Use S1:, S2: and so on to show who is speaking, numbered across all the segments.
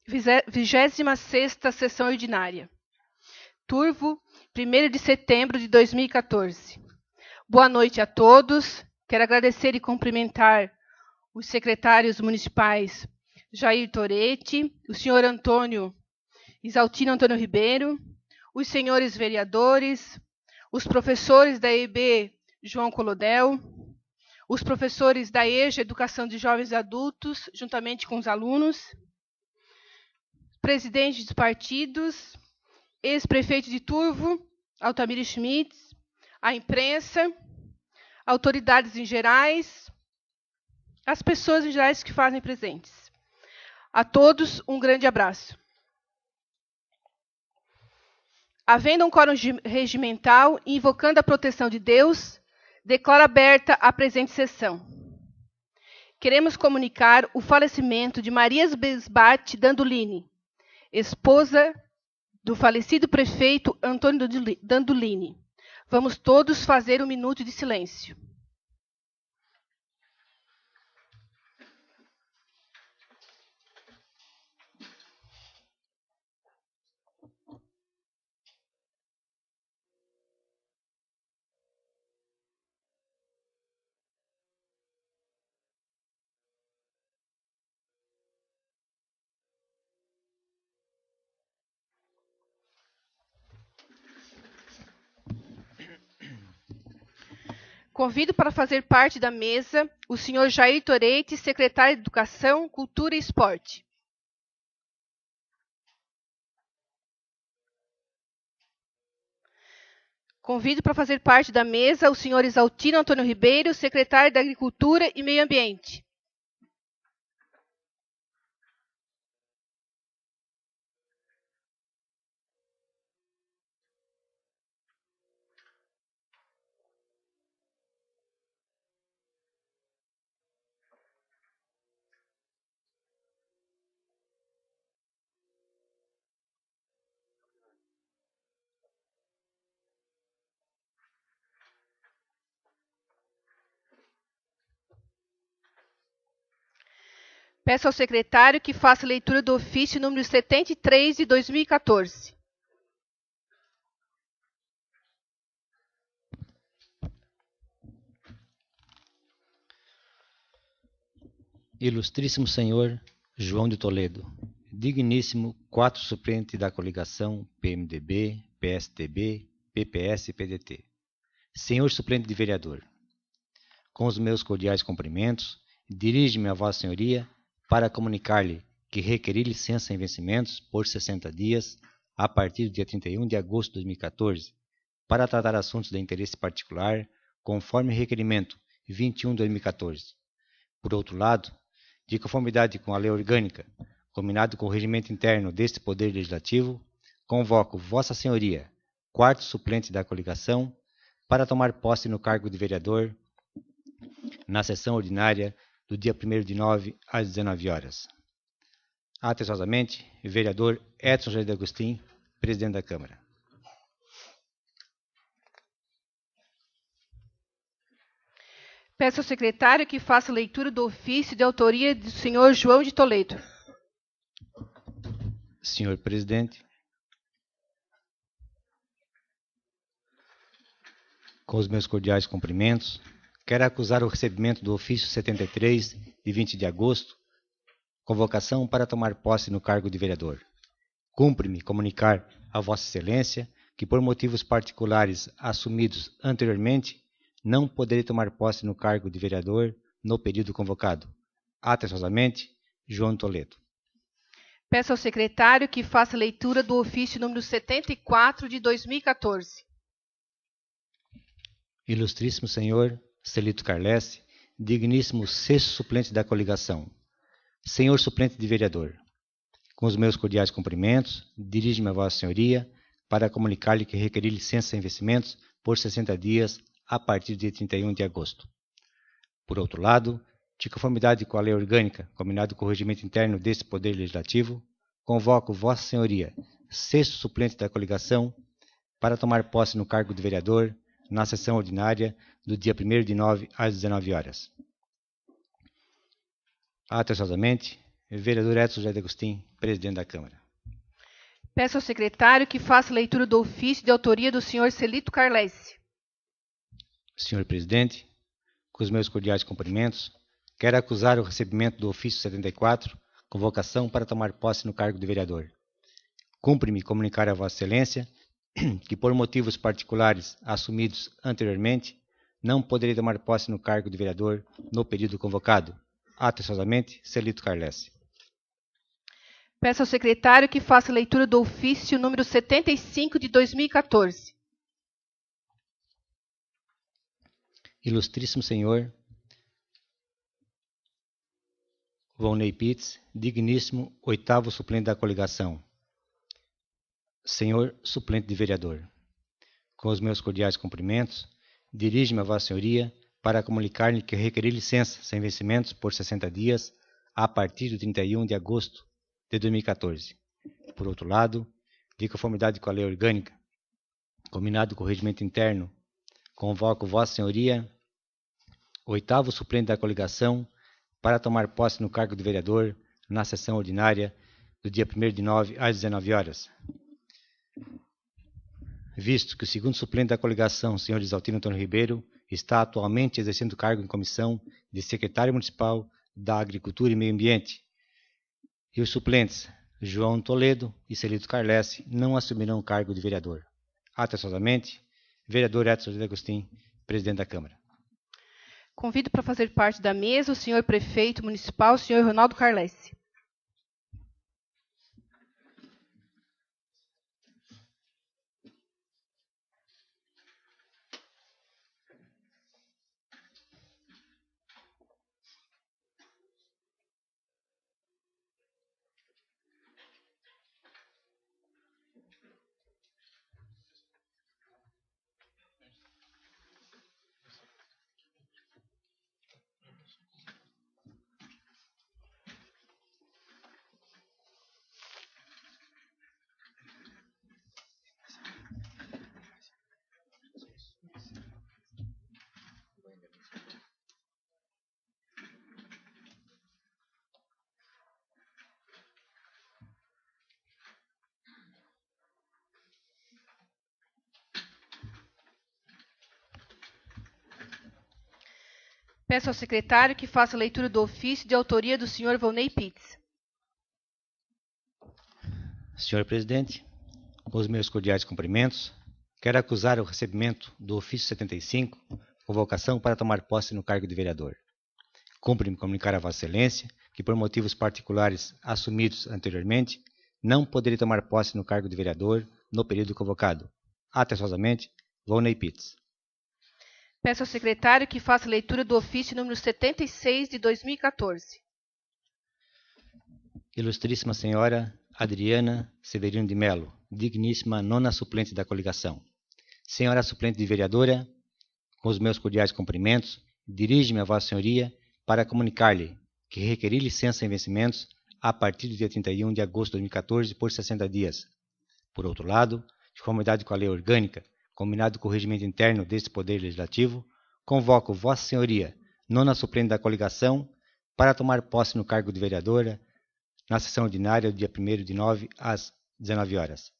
S1: 26ª Sessão Ordinária. Turvo, 1º de setembro de 2014. Boa noite a todos. Quero agradecer e cumprimentar os secretários municipais Jair Toretti, o senhor Isaltino Antônio Ribeiro, os senhores vereadores, os professores da EB João Colodel, os professores da EJA Educação de Jovens e Adultos, juntamente com os alunos, presidentes dos partidos, ex-prefeito de Turvo, Altamiro Schmitz, a imprensa, autoridades em gerais, as pessoas em gerais que fazem presentes. A todos, um grande abraço. Havendo um quórum regimental e invocando a proteção de Deus, declaro aberta a presente sessão. Queremos comunicar o falecimento de Maria Besbate Dandolini, esposa do falecido prefeito Antônio Dandolini. Vamos todos fazer um minuto de silêncio. Convido para fazer parte da mesa o senhor Jair Toretti, secretário de Educação, Cultura e Esporte. Convido para fazer parte da mesa o senhor Isaltino Antônio Ribeiro, secretário da Agricultura e Meio Ambiente. Peço ao secretário que faça a leitura do ofício número 73 de 2014.
S2: Ilustríssimo senhor João de Toledo, digníssimo 4 suplente da coligação PMDB, PSDB, PPS e PDT. Senhor suplente de vereador, com os meus cordiais cumprimentos, dirijo-me a Vossa Senhoria para comunicar-lhe que requeri licença em vencimentos por 60 dias, a partir do dia 31 de agosto de 2014, para tratar assuntos de interesse particular, conforme requerimento 21 de 2014. Por outro lado, de conformidade com a lei orgânica, combinado com o regimento interno deste Poder Legislativo, convoco Vossa Senhoria, 4º suplente da coligação, para tomar posse no cargo de vereador na sessão ordinária do dia 1º de 9 às 19 horas. Atenciosamente, vereador Edson Jair de Agostin, presidente da Câmara.
S1: Peço ao secretário que faça a leitura do ofício de autoria do senhor João de Toledo.
S2: Senhor presidente, com os meus cordiais cumprimentos, quero acusar o recebimento do ofício 73, de 20 de agosto, convocação para tomar posse no cargo de vereador. Cumpre-me comunicar a Vossa Excelência que, por motivos particulares assumidos anteriormente, não poderei tomar posse no cargo de vereador no período convocado. Atenciosamente, João Toledo.
S1: Peço ao secretário que faça a leitura do ofício número 74 de 2014.
S2: Ilustríssimo senhor Celito Carlesse, digníssimo 6º suplente da coligação. Senhor suplente de vereador, com os meus cordiais cumprimentos, dirijo-me a Vossa Senhoria para comunicar-lhe que requeri licença em vencimentos por 60 dias a partir do dia 31 de agosto. Por outro lado, de conformidade com a lei orgânica, combinado com o regimento interno deste Poder Legislativo, convoco Vossa Senhoria, 6º suplente da coligação, para tomar posse no cargo de vereador na sessão ordinária do dia 1º de 9 às 19 horas. Atenciosamente, Vereador Edson José de Agostinho, presidente da Câmara.
S1: Peço ao secretário que faça a leitura do ofício de autoria do senhor Celito Carlesse.
S2: Senhor presidente, com os meus cordiais cumprimentos, quero acusar o recebimento do ofício 74, convocação para tomar posse no cargo de vereador. Cumpre-me comunicar a Vossa Excelência que, por motivos particulares assumidos anteriormente, não poderei tomar posse no cargo de vereador no período convocado. Atenciosamente, Celito Carlesse.
S1: Peço ao secretário que faça a leitura do ofício número 75 de 2014.
S2: Ilustríssimo senhor Volney Pitts, digníssimo 8º suplente da coligação. Senhor suplente de vereador, com os meus cordiais cumprimentos, dirijo-me a Vossa Senhoria para comunicar-lhe que requeri licença sem vencimentos por 60 dias a partir do 31 de agosto de 2014. Por outro lado, de conformidade com a lei orgânica, combinado com o regimento interno, convoco Vossa Senhoria, 8º suplente da coligação, para tomar posse no cargo de vereador na sessão ordinária do dia 1º de 9 às 19 horas. Visto que o 2º suplente da coligação, senhor Isaltino Antônio Ribeiro, está atualmente exercendo o cargo em comissão de secretário municipal da Agricultura e Meio Ambiente, e os suplentes João Toledo e Celito Carlesse não assumirão o cargo de vereador. Atenciosamente, vereador Edson de Agostinho, presidente da Câmara.
S1: Convido para fazer parte da mesa o senhor prefeito municipal, o senhor Ronaldo Carlesse. Peço ao secretário que faça a leitura do ofício de autoria do senhor Volney Pitts.
S2: Senhor presidente, com os meus cordiais cumprimentos, quero acusar o recebimento do ofício 75, convocação para tomar posse no cargo de vereador. Cumpre-me comunicar a Vossa Excelência que, por motivos particulares assumidos anteriormente, não poderei tomar posse no cargo de vereador no período convocado. Atenciosamente, Volney Pitts.
S1: Peço ao secretário que faça a leitura do ofício número 76 de 2014.
S2: Ilustríssima senhora Adriana Severino de Melo, digníssima 9ª suplente da coligação. Senhora suplente de vereadora, com os meus cordiais cumprimentos, dirijo-me a Vossa Senhoria para comunicar-lhe que requeri licença em vencimentos a partir do dia 31 de agosto de 2014 por 60 dias. Por outro lado, de conformidade com a lei orgânica, combinado com o regimento interno deste Poder Legislativo, convoco Vossa Senhoria, 9ª suplente da coligação, para tomar posse no cargo de vereadora na sessão ordinária do dia 1º de 9 às 19 horas.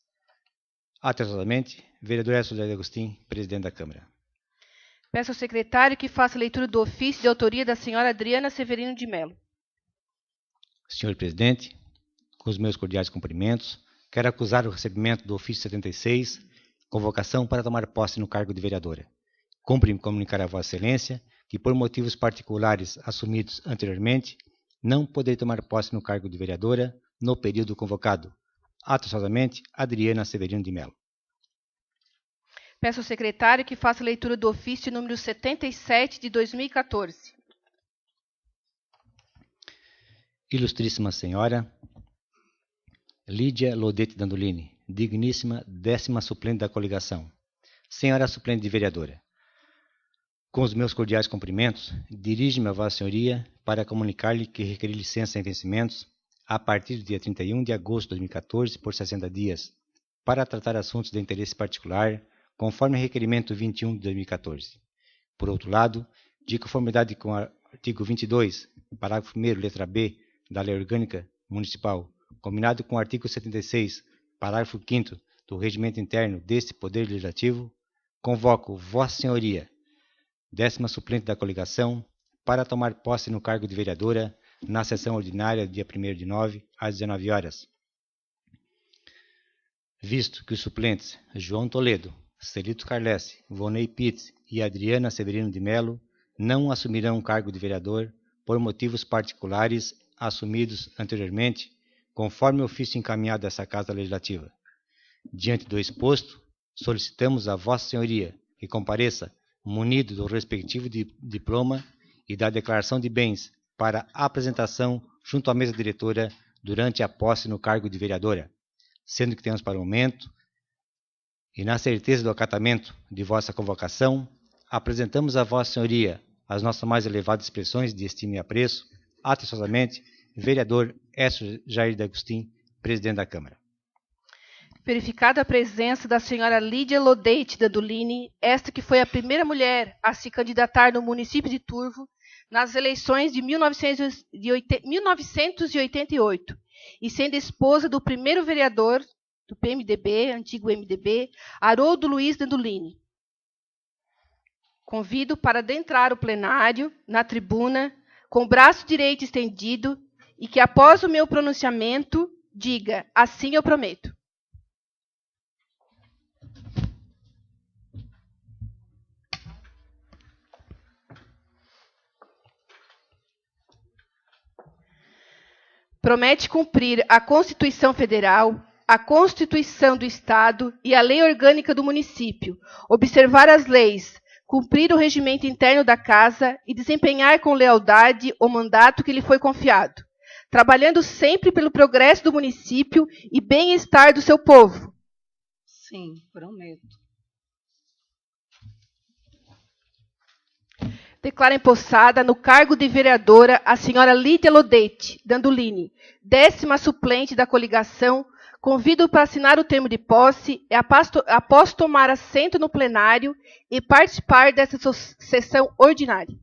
S2: Atenciosamente, vereador Edson de Agostinho, presidente da Câmara.
S1: Peço ao secretário que faça a leitura do ofício de autoria da senhora Adriana Severino de Melo.
S2: Senhor presidente, com os meus cordiais cumprimentos, quero acusar o recebimento do ofício 76, convocação para tomar posse no cargo de vereadora. Cumpre-me comunicar a Vossa Excelência que, por motivos particulares assumidos anteriormente, não poderei tomar posse no cargo de vereadora no período convocado. Atenciosamente, Adriana Severino de Melo.
S1: Peço ao secretário que faça a leitura do ofício número 77 de 2014.
S2: Ilustríssima senhora Lídia Lodete Dandolini, digníssima 10ª suplente da coligação. Senhora suplente de vereadora, com os meus cordiais cumprimentos, dirijo-me a Vossa Senhoria para comunicar-lhe que requeri licença em vencimentos a partir do dia 31 de agosto de 2014 por 60 dias, para tratar assuntos de interesse particular, conforme requerimento 21 de 2014. Por outro lado, de conformidade com o artigo 22, parágrafo 1º, letra B, da Lei Orgânica Municipal, combinado com o artigo 76, parágrafo 5º do Regimento Interno deste Poder Legislativo, convoco Vossa Senhoria, 10ª suplente da coligação, para tomar posse no cargo de vereadora na sessão ordinária dia 1º de 9 às 19 horas. Visto que os suplentes João Toledo, Celito Carlesse, Vonei Pitts e Adriana Severino de Melo não assumirão o cargo de vereador por motivos particulares assumidos anteriormente, conforme o ofício encaminhado a essa Casa Legislativa. Diante do exposto, solicitamos a Vossa Senhoria que compareça munido do respectivo diploma e da declaração de bens para apresentação junto à mesa diretora durante a posse no cargo de vereadora, sendo que temos para o momento, e na certeza do acatamento de vossa convocação, apresentamos a Vossa Senhoria as nossas mais elevadas expressões de estima e apreço, atenciosamente, vereador Écio Jair D'Agostin, presidente da Câmara.
S1: Verificada a presença da senhora Lídia Lodeite Dandolini, esta que foi a primeira mulher a se candidatar no município de Turvo nas eleições de 1988, e sendo esposa do primeiro vereador do PMDB, antigo MDB, Haroldo Luiz Dandolini. Convido para adentrar o plenário, na tribuna, com o braço direito estendido, e que após o meu pronunciamento, diga, assim eu prometo. Promete cumprir a Constituição Federal, a Constituição do Estado e a Lei Orgânica do Município, observar as leis, cumprir o regimento interno da Casa e desempenhar com lealdade o mandato que lhe foi confiado, trabalhando sempre pelo progresso do município e bem-estar do seu povo.
S3: Sim, prometo.
S1: Declara empossada no cargo de vereadora a senhora Lídia Lodeite Dandolini, 10ª suplente da coligação. Convido para assinar o termo de posse e, após tomar assento no plenário e participar dessa sessão ordinária.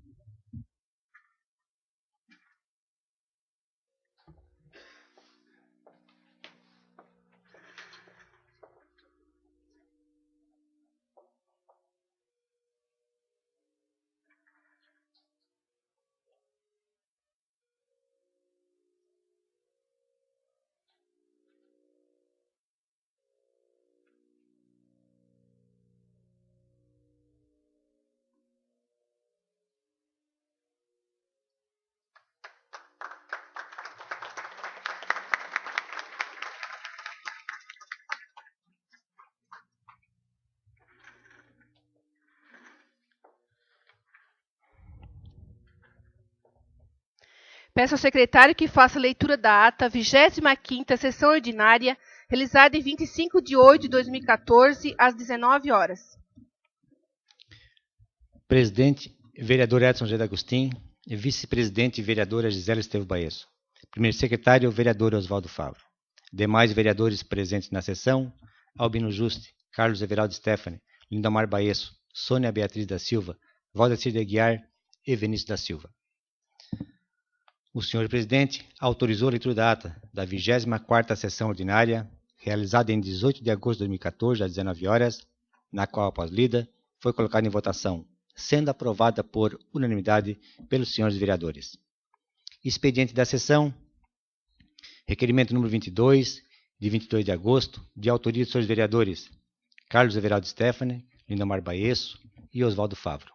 S1: Peço ao secretário que faça a leitura da ata 25ª sessão ordinária, realizada em 25 de 8 de 2014, às 19 horas.
S2: Presidente, vereador Edson G. D'Agostin, vice-presidente, vereadora Gisela Estevo Baesso. Primeiro secretário, vereador Oswaldo Favro. Demais vereadores presentes na sessão, Albino Juste, Carlos Everaldo Stefani, Lindomar Baesso, Sônia Beatriz da Silva, Valdecir de Aguiar e Vinícius da Silva. O senhor presidente autorizou a leitura da ata da 24ª sessão ordinária, realizada em 18 de agosto de 2014, às 19 horas, na qual, após lida, foi colocada em votação, sendo aprovada por unanimidade pelos senhores vereadores. Expediente da sessão, requerimento número 22, de 22 de agosto, de autoria dos senhores vereadores Carlos Everaldo Stefani, Lindomar Baesso e Oswaldo Favro.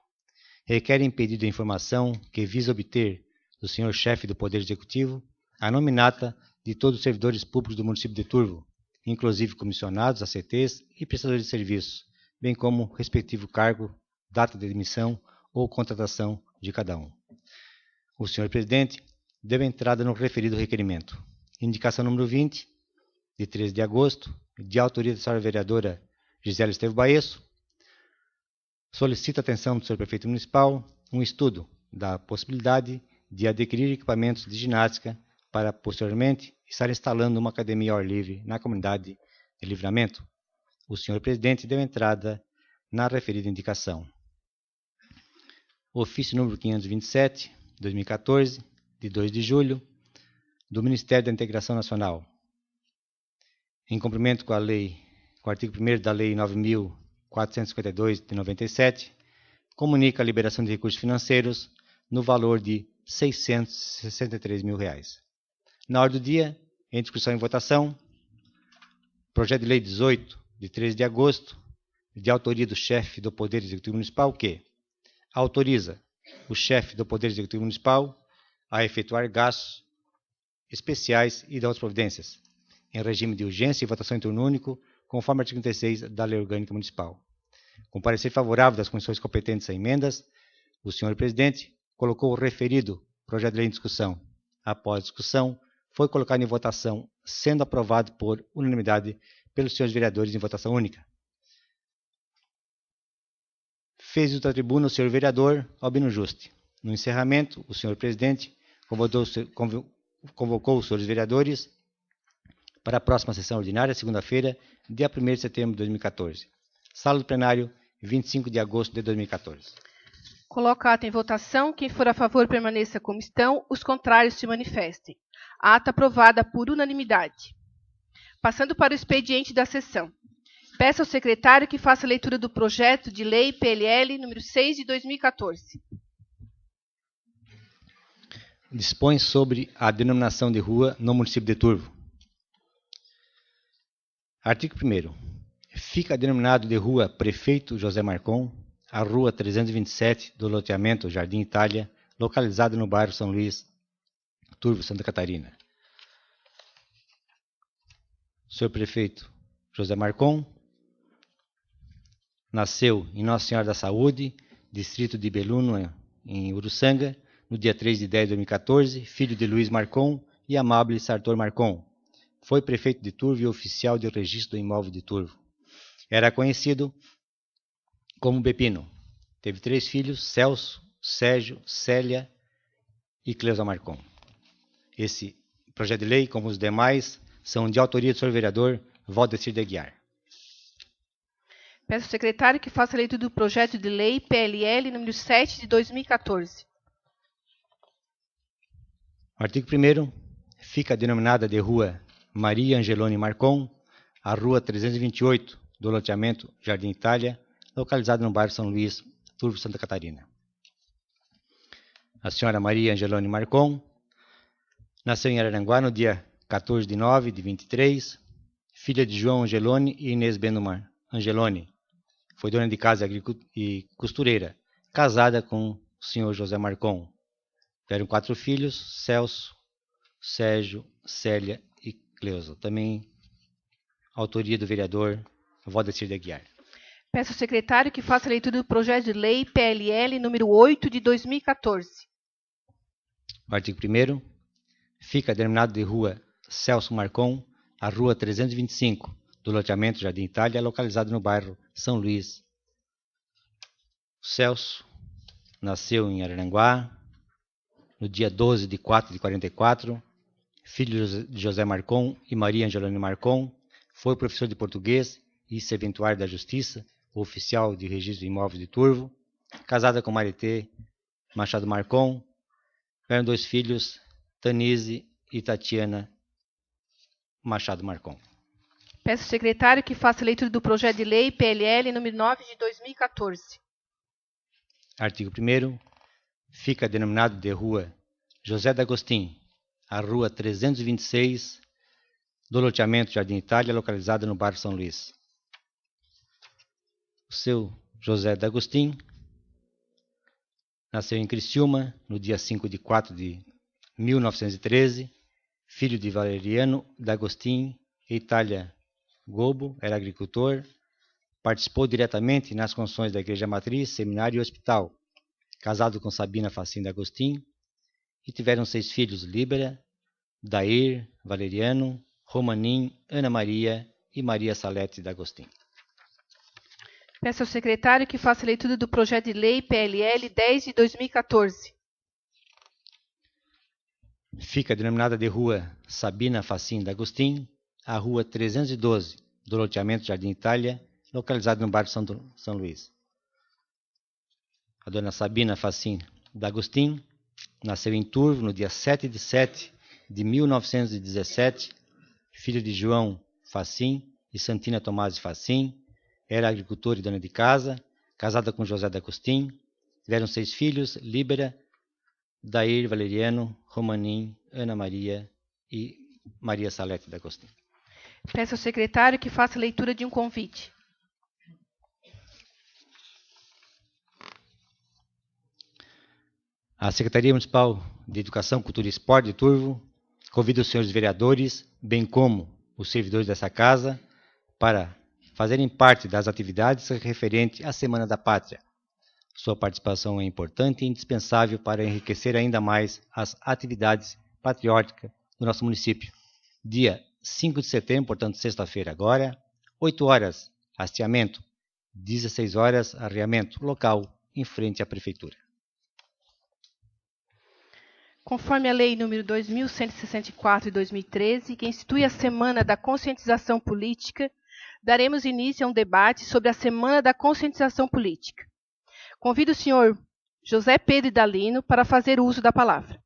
S2: Requerem pedido de informação que visa obter do senhor chefe do Poder Executivo a nominata de todos os servidores públicos do município de Turvo, inclusive comissionados, ACTs e prestadores de serviços, bem como o respectivo cargo, data de admissão ou contratação de cada um. O senhor presidente deu entrada no referido requerimento. Indicação número 20, de 13 de agosto, de autoria da senhora vereadora Gisela Estevo Baesso, solicita a atenção do senhor prefeito municipal um estudo da possibilidade de adquirir equipamentos de ginástica para, posteriormente, estar instalando uma academia ao ar livre na comunidade de Livramento. O senhor presidente deu entrada na referida indicação. Ofício número 527, 2014, de 2 de julho, do Ministério da Integração Nacional, em cumprimento com a lei, com o artigo 1º da Lei 9.452 de 97, comunica a liberação de recursos financeiros no valor de R$ 663 mil. Na ordem do dia, em discussão e votação, projeto de lei 18, de 13 de agosto, de autoria do chefe do Poder Executivo Municipal, que autoriza o chefe do Poder Executivo Municipal a efetuar gastos especiais e das providências, em regime de urgência e votação em turno único, conforme o artigo 36 da Lei Orgânica Municipal. Com parecer favorável das comissões competentes a emendas, o senhor presidente colocou o referido projeto de lei em discussão. Após a discussão, foi colocado em votação, sendo aprovado por unanimidade pelos senhores vereadores em votação única. Fez uso da tribuna o senhor vereador Albino Juste. No encerramento, o senhor presidente convocou os senhores vereadores para a próxima sessão ordinária, segunda-feira, dia 1º de setembro de 2014. Sala do plenário, 25 de agosto de 2014.
S1: Coloco a ata em votação. Quem for a favor, permaneça como estão. Os contrários se manifestem. A ata aprovada por unanimidade. Passando para o expediente da sessão. Peço ao secretário que faça a leitura do projeto de lei PLL número 6 de 2014.
S2: Dispõe sobre a denominação de rua no município de Turvo. Artigo 1º. Fica denominado de rua Prefeito José Marcon a rua 327 do loteamento Jardim Itália, localizado no bairro São Luís, Turvo, Santa Catarina. Senhor Prefeito José Marcon nasceu em Nossa Senhora da Saúde, distrito de Beluno, em Uruçanga, no dia 3 de 10 de 2014, filho de Luiz Marcon e Amável Sartor Marcon. Foi prefeito de Turvo e oficial de registro do imóvel de Turvo. Era conhecido como Bepino. Teve 3 filhos, Celso, Sérgio, Célia e Cleusa Marcon. Esse projeto de lei, como os demais, são de autoria do senhor vereador Valdecir de Aguiar.
S1: Peço ao secretário que faça a leitura do projeto de lei PLL número 7 de 2014.
S2: O artigo 1º. Fica denominada de rua Maria Angelone Marcon a rua 328 do loteamento Jardim Itália, localizado no bairro São Luís, Turvo, Santa Catarina. A senhora Maria Angelone Marcon nasceu em Araranguá no dia 14 de 9 de 23, filha de João Angelone e Inês Beno Angelone. Foi dona de casa e costureira, casada com o senhor José Marcon. Tiveram 4 filhos, Celso, Sérgio, Célia e Cleusa. Também autoria do vereador Valdecir de Aguiar.
S1: Peço ao secretário que faça a leitura do projeto de lei PLL número 8 de 2014.
S2: O artigo 1º. Fica denominado de rua Celso Marcon a rua 325 do loteamento Jardim Itália, localizado no bairro São Luís. Celso nasceu em Araranguá no dia 12 de 4 de 44, filho de José Marcon e Maria Angelone Marcon. Foi professor de português e serventuário da Justiça, oficial de registro de imóveis de Turvo, casada com Maritê Machado Marcon. Tiveram 2 filhos, Tanise e Tatiana Machado Marcon.
S1: Peço ao secretário que faça a leitura do projeto de lei PLL número 9 de 2014.
S2: Artigo 1º. Fica denominado de rua José D'Agostin a rua 326 do loteamento Jardim Itália, localizado no bairro São Luís. O seu José D'Agostin nasceu em Criciúma no dia 5 de 4 de 1913, filho de Valeriano D'Agostin e Itália Gobo, era agricultor, participou diretamente nas construções da Igreja Matriz, Seminário e Hospital, casado com Sabina Facim D'Agostin, e tiveram 6 filhos, Líbera, Dair, Valeriano, Romanim, Ana Maria e Maria Salete D'Agostin.
S1: Peço ao secretário que faça a leitura do projeto de lei PLL 10 de 2014.
S2: Fica denominada de rua Sabina Facim D'Agostin a rua 312 do loteamento Jardim Itália, localizado no bairro São Luís. A dona Sabina Facim D'Agostin nasceu em Turvo no dia 7 de 7 de 1917, filho de João Facim e Santina Tomás de Facim, era agricultor e dona de casa, casada com José D'Agostin. Tiveram 6 filhos: Líbera, Dair Valeriano, Romanim, Ana Maria e Maria Salete D'Agostin.
S1: Peço ao secretário que faça a leitura de um convite.
S2: A Secretaria Municipal de Educação, Cultura e Esporte de Turvo convida os senhores vereadores, bem como os servidores dessa casa, para fazerem parte das atividades referentes à Semana da Pátria. Sua participação é importante e indispensável para enriquecer ainda mais as atividades patrióticas do nosso município. Dia 5 de setembro, portanto, sexta-feira agora, 8 horas, hasteamento, 16 horas, arreamento, local em frente à Prefeitura.
S1: Conforme a Lei nº 2.164 de 2013, que institui a Semana da Conscientização Política, daremos início a um debate sobre a Semana da Conscientização Política. Convido o senhor José Pedro Idalino para fazer uso da palavra.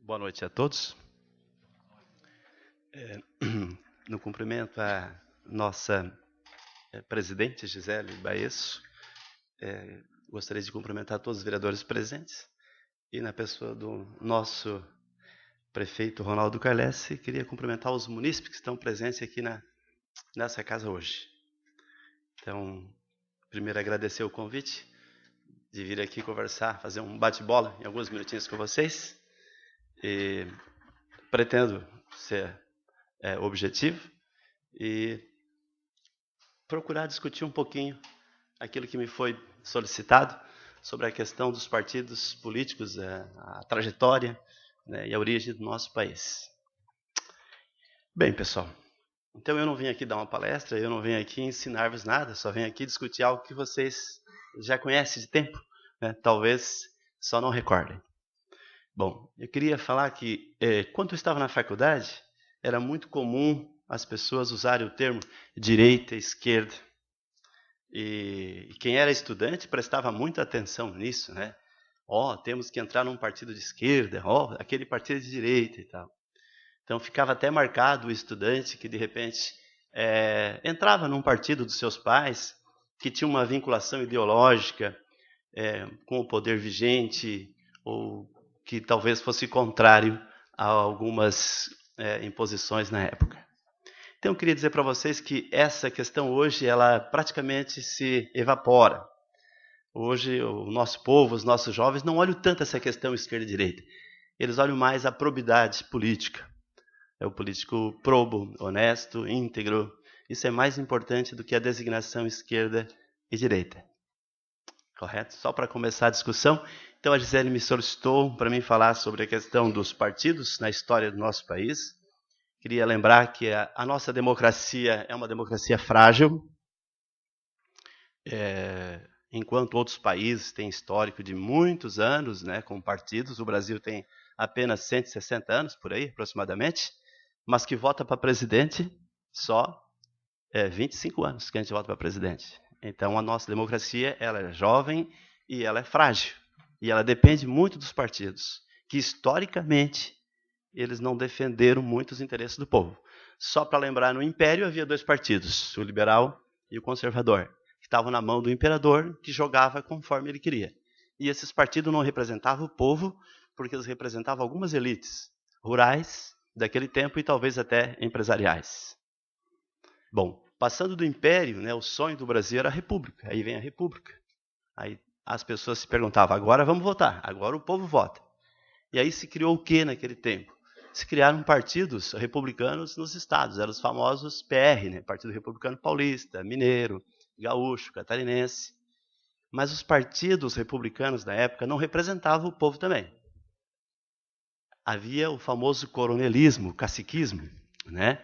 S4: Boa noite a todos. No cumprimento à nossa presidente, Gisele Baesso, gostaria de cumprimentar todos os vereadores presentes e, na pessoa do nosso prefeito Ronaldo Carlesse, queria cumprimentar os munícipes que estão presentes aqui nessa casa hoje. Então, primeiro agradecer o convite de vir aqui conversar, fazer um bate-bola em alguns minutinhos com vocês. E pretendo ser objetivo e procurar discutir um pouquinho aquilo que me foi solicitado sobre a questão dos partidos políticos, a trajetória, né, e a origem do nosso país. Bem, pessoal, então eu não vim aqui dar uma palestra, eu não vim aqui ensinar-vos nada, só vim aqui discutir algo que vocês já conhecem de tempo, né, talvez só não recordem. Bom, eu queria falar que, quando eu estava na faculdade, era muito comum as pessoas usarem o termo direita e esquerda. E quem era estudante prestava muita atenção nisso, né? Temos que entrar num partido de esquerda, aquele partido de direita e tal. Então, ficava até marcado o estudante que, de repente, entrava num partido dos seus pais, que tinha uma vinculação ideológica com o poder vigente, ou que talvez fosse contrário a algumas imposições na época. Então, eu queria dizer para vocês que essa questão hoje, ela praticamente se evapora. Hoje, o nosso povo, os nossos jovens, não olham tanto essa questão esquerda e direita. Eles olham mais a probidade política. É o político probo, honesto, íntegro. Isso é mais importante do que a designação esquerda e direita. Correto? Só para começar a discussão. Então, a Gisele me solicitou para mim falar sobre a questão dos partidos na história do nosso país. Queria lembrar que a nossa democracia é uma democracia frágil. Enquanto outros países têm histórico de muitos anos, né, com partidos, o Brasil tem apenas 160 anos, por aí, aproximadamente, mas que vota para presidente só 25 anos que a gente vota para presidente. Então, a nossa democracia, ela é jovem e ela é frágil. E ela depende muito dos partidos, que historicamente eles não defenderam muito os interesses do povo. Só para lembrar, no Império havia 2 partidos, o liberal e o conservador, que estavam na mão do imperador, que jogava conforme ele queria. E esses partidos não representavam o povo, porque eles representavam algumas elites rurais daquele tempo e talvez até empresariais. Bom, passando do Império, né, o sonho do Brasil era a República. Aí vem a República. Aí as pessoas se perguntavam, agora vamos votar, agora o povo vota. E aí se criou o que naquele tempo? Se criaram partidos republicanos nos estados, eram os famosos PR, né? Partido Republicano Paulista, Mineiro, Gaúcho, Catarinense. Mas os partidos republicanos da época não representavam o povo também. Havia o famoso coronelismo, caciquismo, né?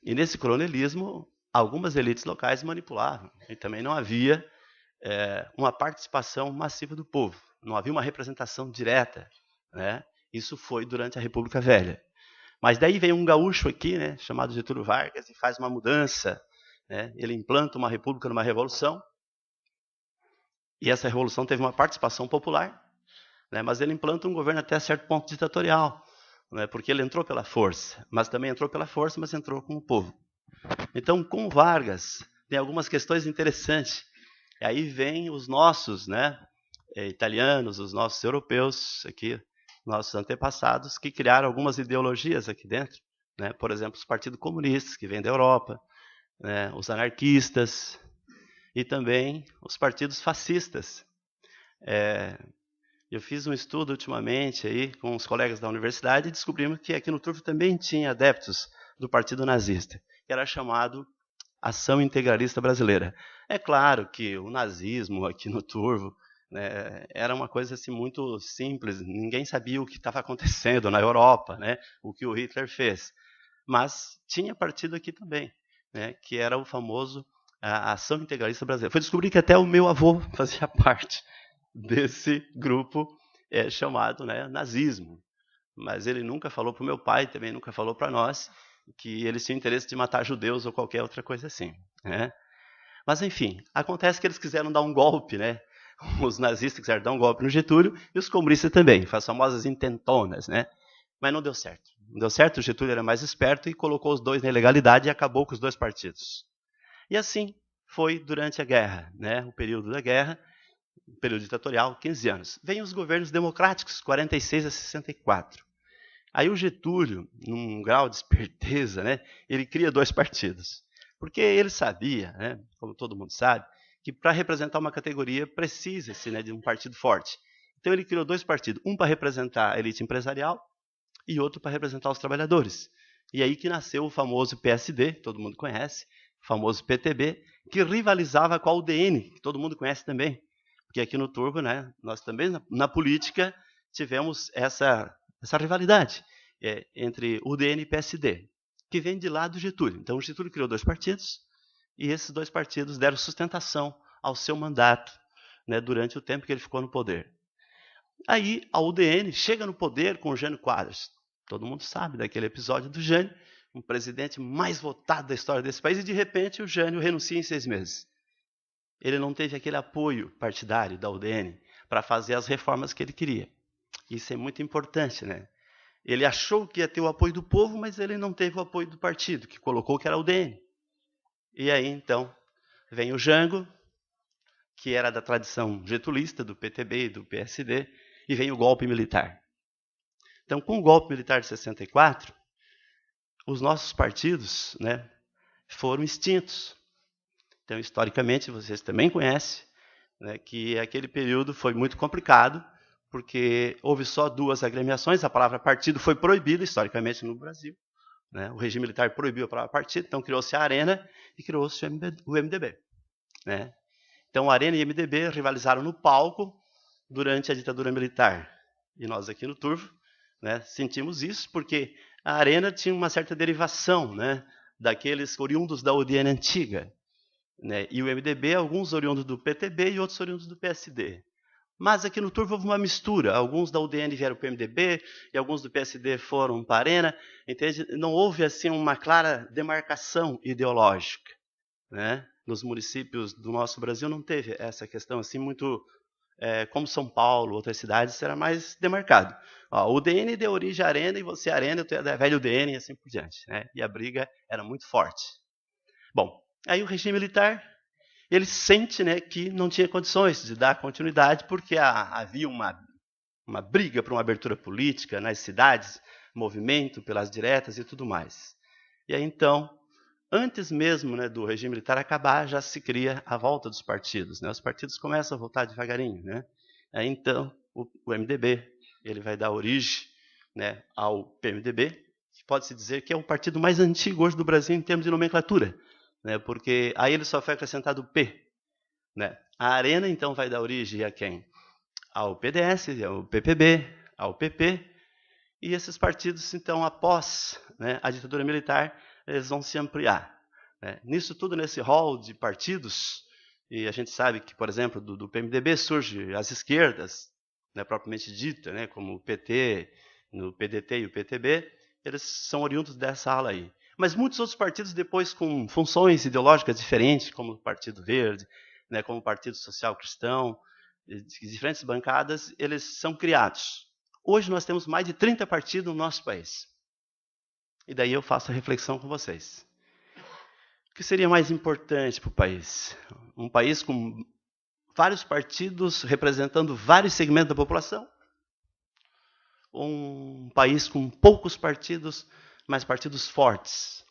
S4: E nesse coronelismo, algumas elites locais manipulavam. E também não havia uma participação massiva do povo. Não havia uma representação direta, né? Isso foi durante a República Velha. Mas daí vem um gaúcho aqui, né, chamado Getúlio Vargas, e faz uma mudança, né? Ele implanta uma república numa revolução, e essa revolução teve uma participação popular, né? Mas ele implanta um governo até certo ponto ditatorial, né? Porque ele entrou pela força, mas também entrou pela força, mas entrou com o povo. Então, com Vargas, tem algumas questões interessantes. E aí vem os nossos, né, italianos, os nossos europeus, aqui, nossos antepassados, que criaram algumas ideologias aqui dentro. Né? Por exemplo, os partidos comunistas, que vêm da Europa, né, os anarquistas e também os partidos fascistas. Eu fiz um estudo ultimamente aí com os colegas da universidade e descobrimos que aqui no Turvo também tinha adeptos do partido nazista, que era chamado Ação Integralista Brasileira. É claro que o nazismo aqui no Turvo, né, era uma coisa assim muito simples, ninguém sabia o que estava acontecendo na Europa, né, o que o Hitler fez. Mas tinha partido aqui também, né, que era o famoso Ação Integralista Brasileira. Foi descobrir que até o meu avô fazia parte desse grupo chamado, né, nazismo. Mas ele nunca falou para o meu pai, também nunca falou para nós, que eles tinham interesse de matar judeus ou qualquer outra coisa assim. Né? Mas, enfim, acontece que eles quiseram dar um golpe, né? Os nazistas quiseram dar um golpe no Getúlio e os comunistas também, as famosas intentonas, né? Mas não deu certo. Não deu certo, o Getúlio era mais esperto e colocou os dois na ilegalidade e acabou com os dois partidos. E assim foi durante a guerra, né? O período da guerra, o período ditatorial, 15 anos. Vêm os governos democráticos, 46 a 64. Aí o Getúlio, num grau de esperteza, né, ele cria dois partidos. Porque ele sabia, né, como todo mundo sabe, que para representar uma categoria precisa-se, né, de um partido forte. Então ele criou dois partidos, um para representar a elite empresarial e outro para representar os trabalhadores. E aí que nasceu o famoso PSD, que todo mundo conhece, o famoso PTB, que rivalizava com a UDN, que todo mundo conhece também. Porque aqui no Turvo, né, nós também na política tivemos essa rivalidade entre UDN e PSD, que vem de lá do Getúlio. Então, o Getúlio criou dois partidos, e esses dois partidos deram sustentação ao seu mandato, né, durante o tempo que ele ficou no poder. Aí, a UDN chega no poder com o Jânio Quadros. Todo mundo sabe daquele episódio do Jânio, um presidente mais votado da história desse país, e de repente o Jânio renuncia em 6 meses. Ele não teve aquele apoio partidário da UDN para fazer as reformas que ele queria. Isso é muito importante, né? Ele achou que ia ter o apoio do povo, mas ele não teve o apoio do partido, que colocou que era o UDN. E aí, então, vem o Jango, que era da tradição getulista, do PTB e do PSD, e vem o golpe militar. Então, com o golpe militar de 64, os nossos partidos, né, foram extintos. Então, historicamente, vocês também conhecem, né, que aquele período foi muito complicado, porque houve só 2 agremiações, a palavra partido foi proibida historicamente no Brasil. Né? O regime militar proibiu a palavra partido, então criou-se a Arena e criou-se o MDB. Né? Então, a Arena e o MDB rivalizaram no palco durante a ditadura militar. E nós aqui no Turvo, né, sentimos isso, porque a Arena tinha uma certa derivação, né, daqueles oriundos da UDN antiga. Né? E o MDB, alguns oriundos do PTB e outros oriundos do PSD. Mas aqui no Turvo houve uma mistura. Alguns da UDN vieram para o MDB e alguns do PSD foram para a Arena. Entende? Não houve assim uma clara demarcação ideológica. Né? Nos municípios do nosso Brasil não teve essa questão assim muito como São Paulo, outras cidades, era mais demarcado. Ó, o UDN deu origem à Arena e você Arena, tu é da velha UDN e assim por diante. Né? E a briga era muito forte. Bom, aí o regime militar, ele sente, né, que não tinha condições de dar continuidade, porque havia uma briga para uma abertura política nas cidades, movimento pelas diretas e tudo mais. E aí, então, antes mesmo, né, do regime militar acabar, já se cria a volta dos partidos. Né? Os partidos começam a voltar devagarinho. Né? Aí, então, o MDB ele vai dar origem, né, ao PMDB, que pode-se dizer que é o partido mais antigo hoje do Brasil em termos de nomenclatura. Né, porque aí ele só foi acrescentado o P. Né? A Arena, então, vai dar origem a quem? Ao PDS, ao PPB, ao PP, E esses partidos, então, após, né, a ditadura militar, eles vão se ampliar, né? Nisso tudo, nesse hall de partidos, e a gente sabe que, por exemplo, do PMDB surge as esquerdas, né, propriamente dita, né, como o PT, no PDT e o PTB, eles são oriundos dessa ala aí. Mas muitos outros partidos depois com funções ideológicas diferentes, como o Partido Verde, né, como o Partido Social Cristão, diferentes bancadas, eles são criados. Hoje nós temos mais de 30 partidos no nosso país. E daí eu faço a reflexão com vocês. O que seria mais importante para o país? Um país com vários partidos representando vários segmentos da população? Ou um país com poucos partidos, mas partidos fortes?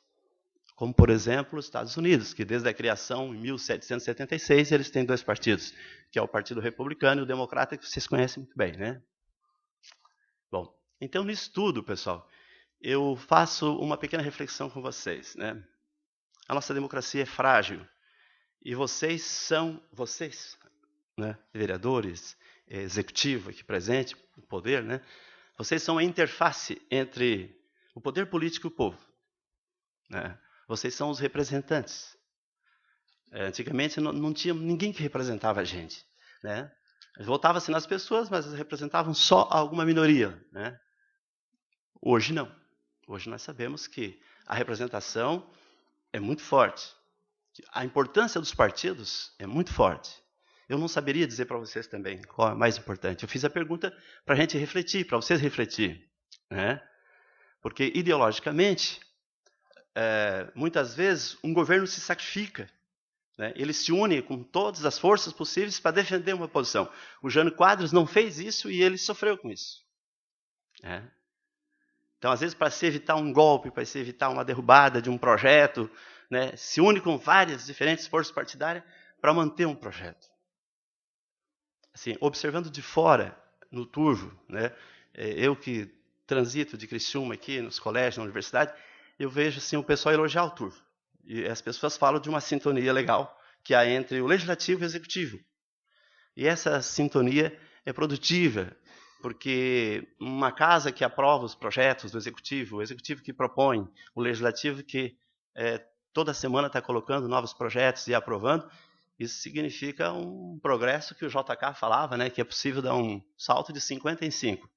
S4: Como, por exemplo, os Estados Unidos, que desde a criação, em 1776, eles têm 2 partidos, que é o Partido Republicano e o Democrata, que vocês conhecem muito bem, né? Bom, então nisso tudo, pessoal, eu faço uma pequena reflexão com vocês, né? A nossa democracia é frágil e vocês, né, vereadores, executivo aqui presente, o poder, né? Vocês são a interface entre o poder político e o povo, né? Vocês são os representantes. Antigamente não tinha ninguém que representava a gente, né? Votava-se nas pessoas, mas representavam só alguma minoria, né? Hoje não. Hoje nós sabemos que a representação é muito forte. A importância dos partidos é muito forte. Eu não saberia dizer para vocês também qual é mais importante. Eu fiz a pergunta para a gente refletir, para vocês refletirem, né? Porque ideologicamente, muitas vezes um governo se sacrifica, né? Ele se une com todas as forças possíveis para defender uma posição. O Jânio Quadros não fez isso e ele sofreu com isso, né? Então, às vezes, para se evitar um golpe, para se evitar uma derrubada de um projeto, né, se une com várias diferentes forças partidárias para manter um projeto. Assim, observando de fora, no Turvo, né, eu que transito de Criciúma aqui, nos colégios, na universidade, eu vejo assim, o pessoal elogiar o Turvo. E as pessoas falam de uma sintonia legal que há entre o legislativo e o executivo. E essa sintonia é produtiva, porque uma casa que aprova os projetos do executivo, o executivo que propõe, o legislativo que toda semana está colocando novos projetos e aprovando, isso significa um progresso que o JK falava, né, que é possível dar um salto de 50 em 5.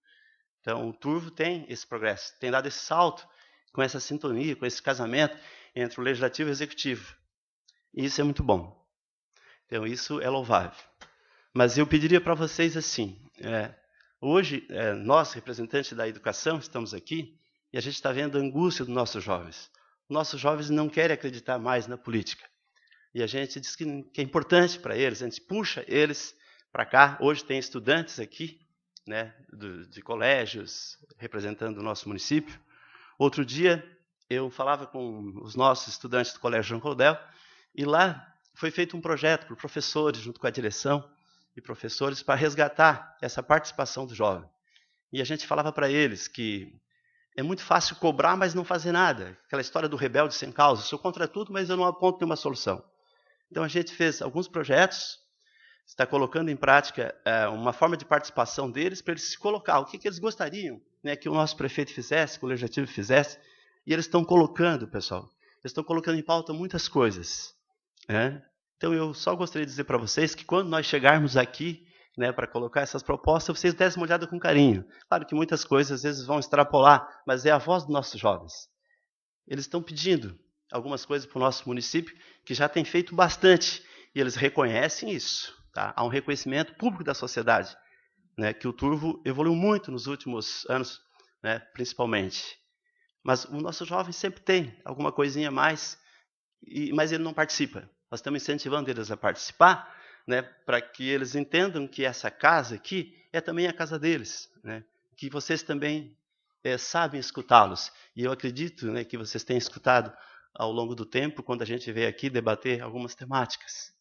S4: Então, o Turvo tem esse progresso, tem dado esse salto com essa sintonia, com esse casamento entre o legislativo e o executivo. E isso é muito bom. Então, isso é louvável. Mas eu pediria para vocês assim, hoje, nós, representantes da educação, estamos aqui e a gente está vendo a angústia dos nossos jovens. Nossos jovens não querem acreditar mais na política. E a gente diz que é importante para eles, a gente puxa eles para cá. Hoje tem estudantes aqui, né, de colégios, representando o nosso município. Outro dia, eu falava com os nossos estudantes do Colégio João Caldel, e lá foi feito um projeto por professores, junto com a direção, e professores, para resgatar essa participação do jovem. E a gente falava para eles que é muito fácil cobrar, mas não fazer nada. Aquela história do rebelde sem causa. Eu sou contra tudo, mas eu não aponto nenhuma solução. Então a gente fez alguns projetos, está colocando em prática uma forma de participação deles, para eles se colocar. O que eles gostariam, né, que o nosso prefeito fizesse, que o legislativo fizesse. E eles estão colocando, pessoal, eles estão colocando em pauta muitas coisas, né? Então, eu só gostaria de dizer para vocês que quando nós chegarmos aqui, né, para colocar essas propostas, vocês dessem uma olhada com carinho. Claro que muitas coisas às vezes vão extrapolar, mas é a voz dos nossos jovens. Eles estão pedindo algumas coisas para o nosso município, que já tem feito bastante, e eles reconhecem isso. Tá? Há um reconhecimento público da sociedade, né, que o Turvo evoluiu muito nos últimos anos, né, principalmente. Mas o nosso jovem sempre tem alguma coisinha a mais, mas ele não participa. Nós estamos incentivando eles a participar, né, para que eles entendam que essa casa aqui é também a casa deles, né, que vocês também sabem escutá-los. E eu acredito, né, que vocês têm escutado ao longo do tempo, quando a gente veio aqui debater algumas temáticas.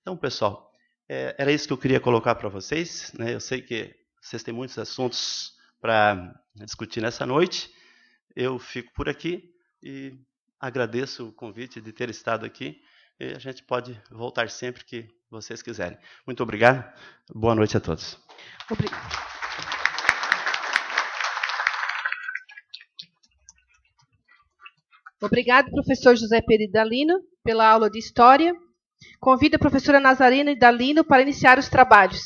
S4: Então, pessoal, era isso que eu queria colocar para vocês, né. Eu sei que vocês têm muitos assuntos para discutir nessa noite. Eu fico por aqui e agradeço o convite de ter estado aqui. E a gente pode voltar sempre que vocês quiserem. Muito obrigado. Boa noite a todos.
S1: Obrigada. Obrigado, professor José Pedro Idalino, pela aula de História. Convido a professora Nazarena Idalino para iniciar os trabalhos.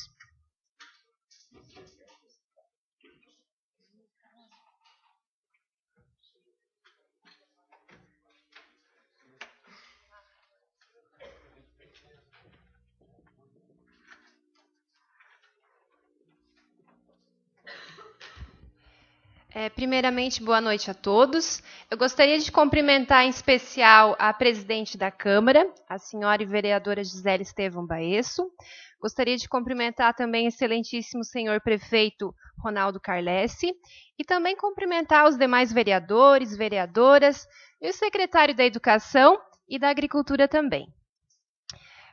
S5: Primeiramente, boa noite a todos. Eu gostaria de cumprimentar em especial a presidente da Câmara, a senhora e vereadora Gisele Estevão Baesso. Gostaria de cumprimentar também o excelentíssimo senhor prefeito Ronaldo Carlessi e também cumprimentar os demais vereadores, vereadoras e o secretário da Educação e da Agricultura também.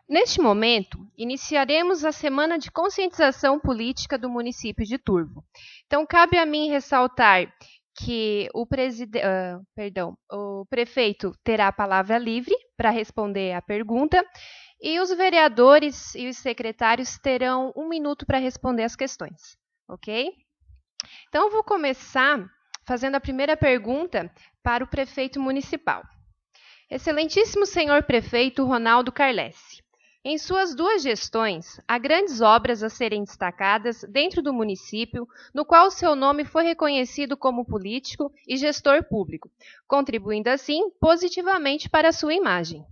S5: Neste momento, iniciaremos a Semana de Conscientização Política do município de Turvo. Então, cabe a mim ressaltar que o prefeito terá a palavra livre para responder à pergunta e os vereadores e os secretários terão 1 minuto para responder as questões, ok? Então, eu vou começar fazendo a primeira pergunta para o prefeito municipal. Excelentíssimo senhor prefeito Ronaldo Carlessi, em suas 2 gestões, há grandes obras a serem destacadas dentro do município, no qual seu nome foi reconhecido como político e gestor público, contribuindo assim positivamente para a sua imagem.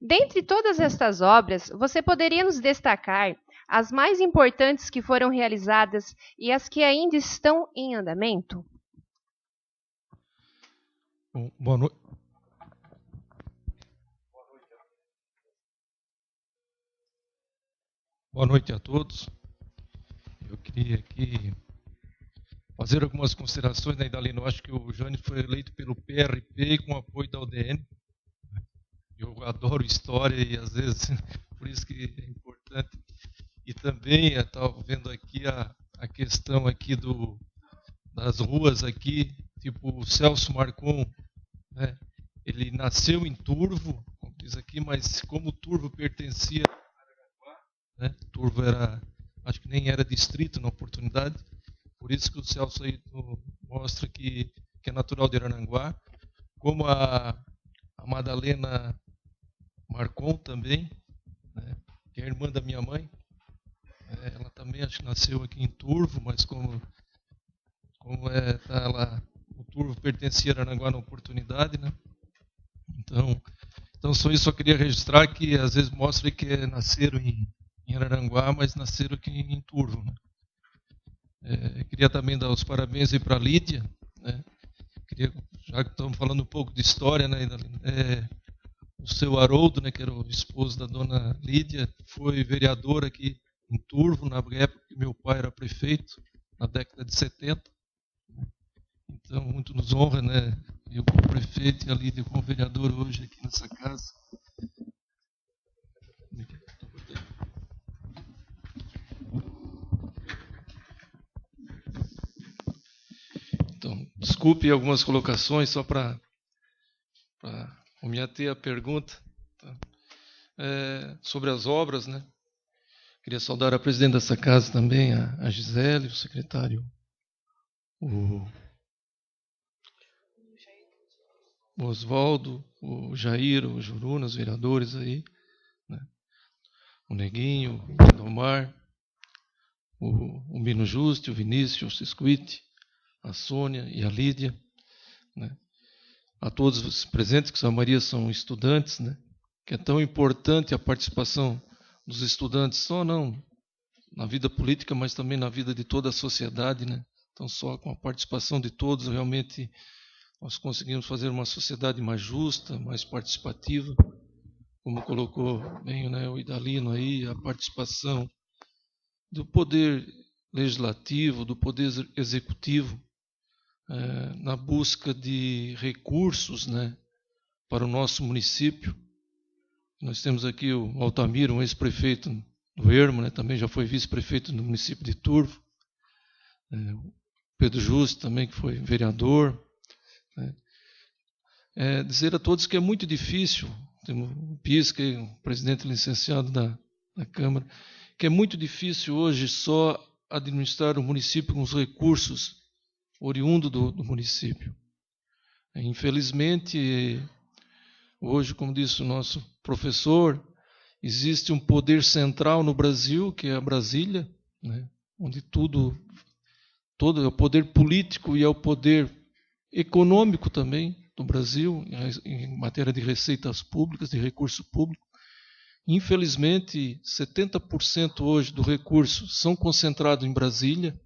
S5: Dentre todas estas obras, você poderia nos destacar as mais importantes que foram realizadas e as que ainda estão em andamento?
S6: Bom, boa noite. Boa noite a todos. Eu queria aqui fazer algumas considerações, né, Idalino? Eu acho que o Jânio foi eleito pelo PRP com apoio da UDN. Eu adoro história e às vezes por isso que é importante. E também estava vendo aqui a questão aqui das ruas aqui, tipo o Celso Marcon, né? Ele nasceu em Turvo, como diz aqui, mas como Turvo pertencia, né? Turvo acho que nem era distrito na oportunidade, por isso que o Celso aí mostra que é natural de Araranguá, como a Madalena Marcon também, né? Que é irmã da minha mãe, ela também acho que nasceu aqui em Turvo, mas como tá lá, o Turvo pertencia a Araranguá na oportunidade, né? Então só isso, só queria registrar que às vezes mostra que nasceram em Araranguá, mas nasceram aqui em Turvo, né? Queria também dar os parabéns para a Lídia, né? Já que estamos falando um pouco de história, né? O seu Haroldo, né, que era o esposo da dona Lídia, foi vereador aqui em Turvo, na época que meu pai era prefeito, na década de 70. Então, muito nos honra, né? Eu como prefeito e a Lídia como vereador hoje aqui nessa casa. Então, desculpe algumas colocações, só para me ater à pergunta, tá? Sobre as obras, né? Queria saudar a presidente dessa casa também, a Gisele, o secretário, o Oswaldo, o Jair, o Juruna, os vereadores aí, né? O Neguinho, o Lindomar, o Mino Juste, o Vinícius, o Cisquite, a Sônia e a Lídia, né? A todos os presentes, que a maioria são estudantes, né? Que é tão importante a participação dos estudantes, só não na vida política, mas também na vida de toda a sociedade, né? Então, só com a participação de todos, realmente, nós conseguimos fazer uma sociedade mais justa, mais participativa, como colocou bem, né, o Idalino aí, a participação do poder legislativo, do poder executivo, na busca de recursos, né, para o nosso município. Nós temos aqui o Altamiro, um ex-prefeito do Ermo, né, também já foi vice-prefeito no município de Turvo. O Pedro Justo também, que foi vereador. Né. Dizer a todos que é muito difícil, temos o Pisca, o presidente licenciado da Câmara, que é muito difícil hoje só administrar o município com os recursos oriundos do município. Infelizmente, hoje, como disse o nosso professor, existe um poder central no Brasil, que é a Brasília, né, onde todo é o poder político e é o poder econômico também do Brasil, em matéria de receitas públicas, de recurso público. Infelizmente, 70% hoje do recurso são concentrados em Brasília,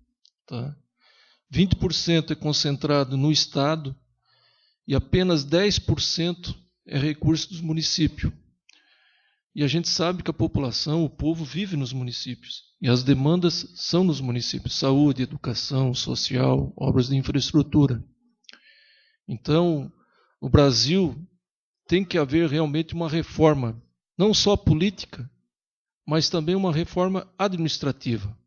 S6: tá? 20% é concentrado no Estado e apenas 10% é recurso dos municípios. E a gente sabe que a população, o povo, vive nos municípios. E as demandas são nos municípios: saúde, educação, social, obras de infraestrutura. Então, o Brasil tem que haver realmente uma reforma, não só política, mas também uma reforma administrativa,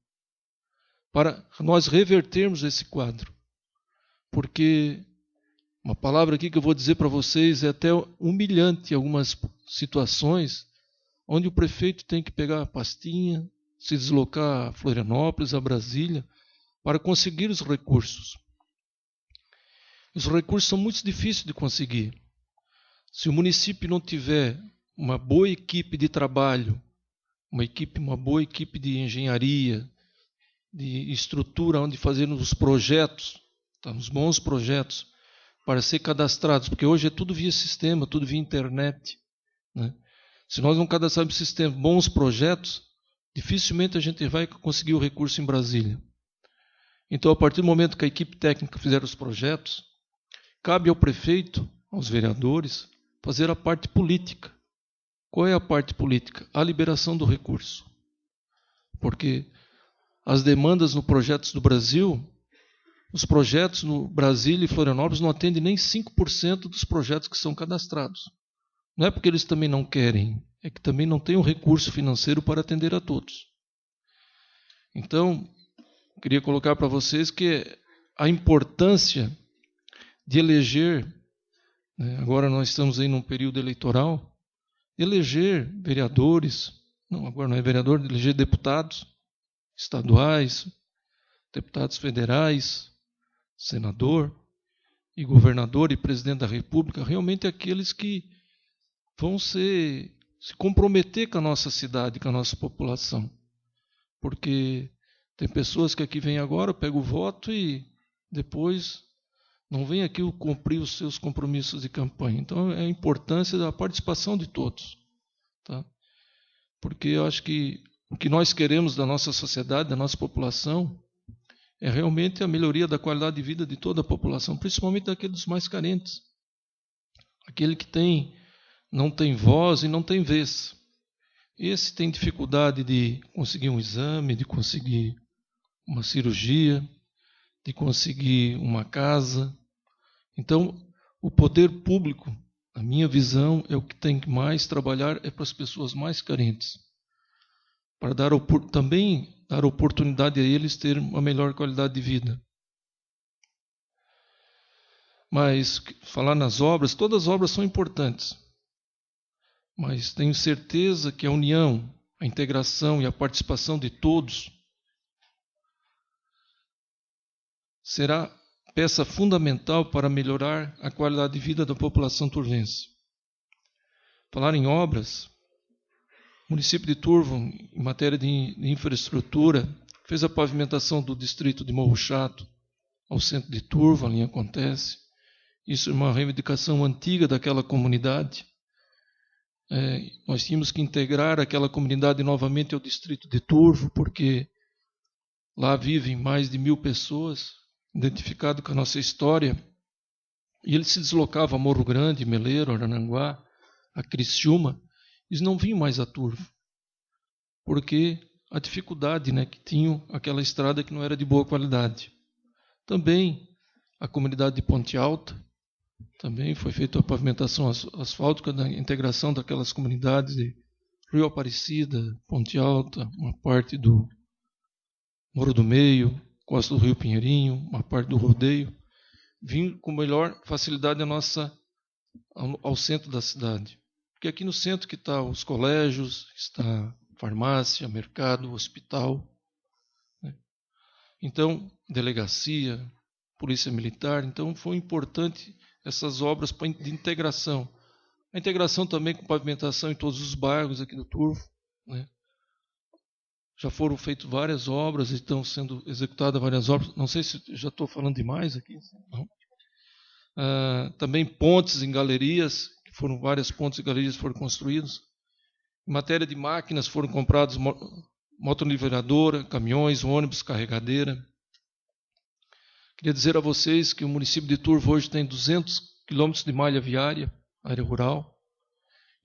S6: para nós revertermos esse quadro. Porque uma palavra aqui que eu vou dizer para vocês é até humilhante em algumas situações, onde o prefeito tem que pegar a pastinha, se deslocar a Florianópolis, a Brasília, para conseguir os recursos. Os recursos são muito difíceis de conseguir. Se o município não tiver uma boa equipe de trabalho, uma boa equipe de engenharia, de estrutura onde fazermos os projetos, tá, os bons projetos, para ser cadastrados, porque hoje é tudo via sistema, tudo via internet, né? Se nós não cadastrarmos sistema, bons projetos, dificilmente a gente vai conseguir o recurso em Brasília. Então, a partir do momento que a equipe técnica fizer os projetos, cabe ao prefeito, aos vereadores, fazer a parte política. Qual é a parte política? A liberação do recurso. Porque as demandas nos projetos do Brasil, os projetos no Brasília e Florianópolis não atendem nem 5% dos projetos que são cadastrados. Não é porque eles também não querem, é que também não tem um recurso financeiro para atender a todos. Então, queria colocar para vocês que a importância de eleger, né, agora nós estamos aí num período eleitoral, eleger vereadores, não, agora não é vereador, eleger deputados estaduais, deputados federais, senador e governador e presidente da República, realmente aqueles que vão se comprometer com a nossa cidade, com a nossa população. Porque tem pessoas que aqui vêm agora, pegam o voto e depois não vêm aqui cumprir os seus compromissos de campanha. Então, é a importância da participação de todos. Tá? Porque eu acho que o que nós queremos da nossa sociedade, da nossa população, é realmente a melhoria da qualidade de vida de toda a população, principalmente daqueles mais carentes. Aquele que não tem voz e não tem vez. Esse tem dificuldade de conseguir um exame, de conseguir uma cirurgia, de conseguir uma casa. Então, o poder público, a minha visão, é o que tem que mais trabalhar é para as pessoas mais carentes, para também dar oportunidade a eles terem uma melhor qualidade de vida. Mas, falar nas obras, todas as obras são importantes. Mas tenho certeza que a união, a integração e a participação de todos será peça fundamental para melhorar a qualidade de vida da população turvense. Falar em obras, o município de Turvo, em matéria de infraestrutura, fez a pavimentação do distrito de Morro Chato ao centro de Turvo, ali acontece. Isso é uma reivindicação antiga daquela comunidade. Nós tínhamos que integrar aquela comunidade novamente ao distrito de Turvo, porque lá vivem mais de 1.000 pessoas, identificadas com a nossa história, e eles se deslocavam a Morro Grande, Meleiro, Arananguá, a Criciúma, eles não vinham mais a Turvo, porque a dificuldade, né, que tinham aquela estrada que não era de boa qualidade. Também a comunidade de Ponte Alta, também foi feita a pavimentação asfáltica da integração daquelas comunidades de Rio Aparecida, Ponte Alta, uma parte do Morro do Meio, Costa do Rio Pinheirinho, uma parte do Rodeio, vim com melhor facilidade ao centro da cidade. Porque aqui no centro que está os colégios, está farmácia, mercado, hospital, né? Então, delegacia, polícia militar. Então, foi importante essas obras de integração. A integração também com pavimentação em todos os bairros aqui do Turvo, né? Já foram feitas várias obras, estão sendo executadas várias obras. Não sei se já estou falando demais aqui. Não. Também pontes em galerias, várias pontes e galerias foram construídas. Em matéria de máquinas, foram comprados motoniveladoras, caminhões, ônibus, carregadeira. Queria dizer a vocês que o município de Turvo hoje tem 200 quilômetros de malha viária, área rural.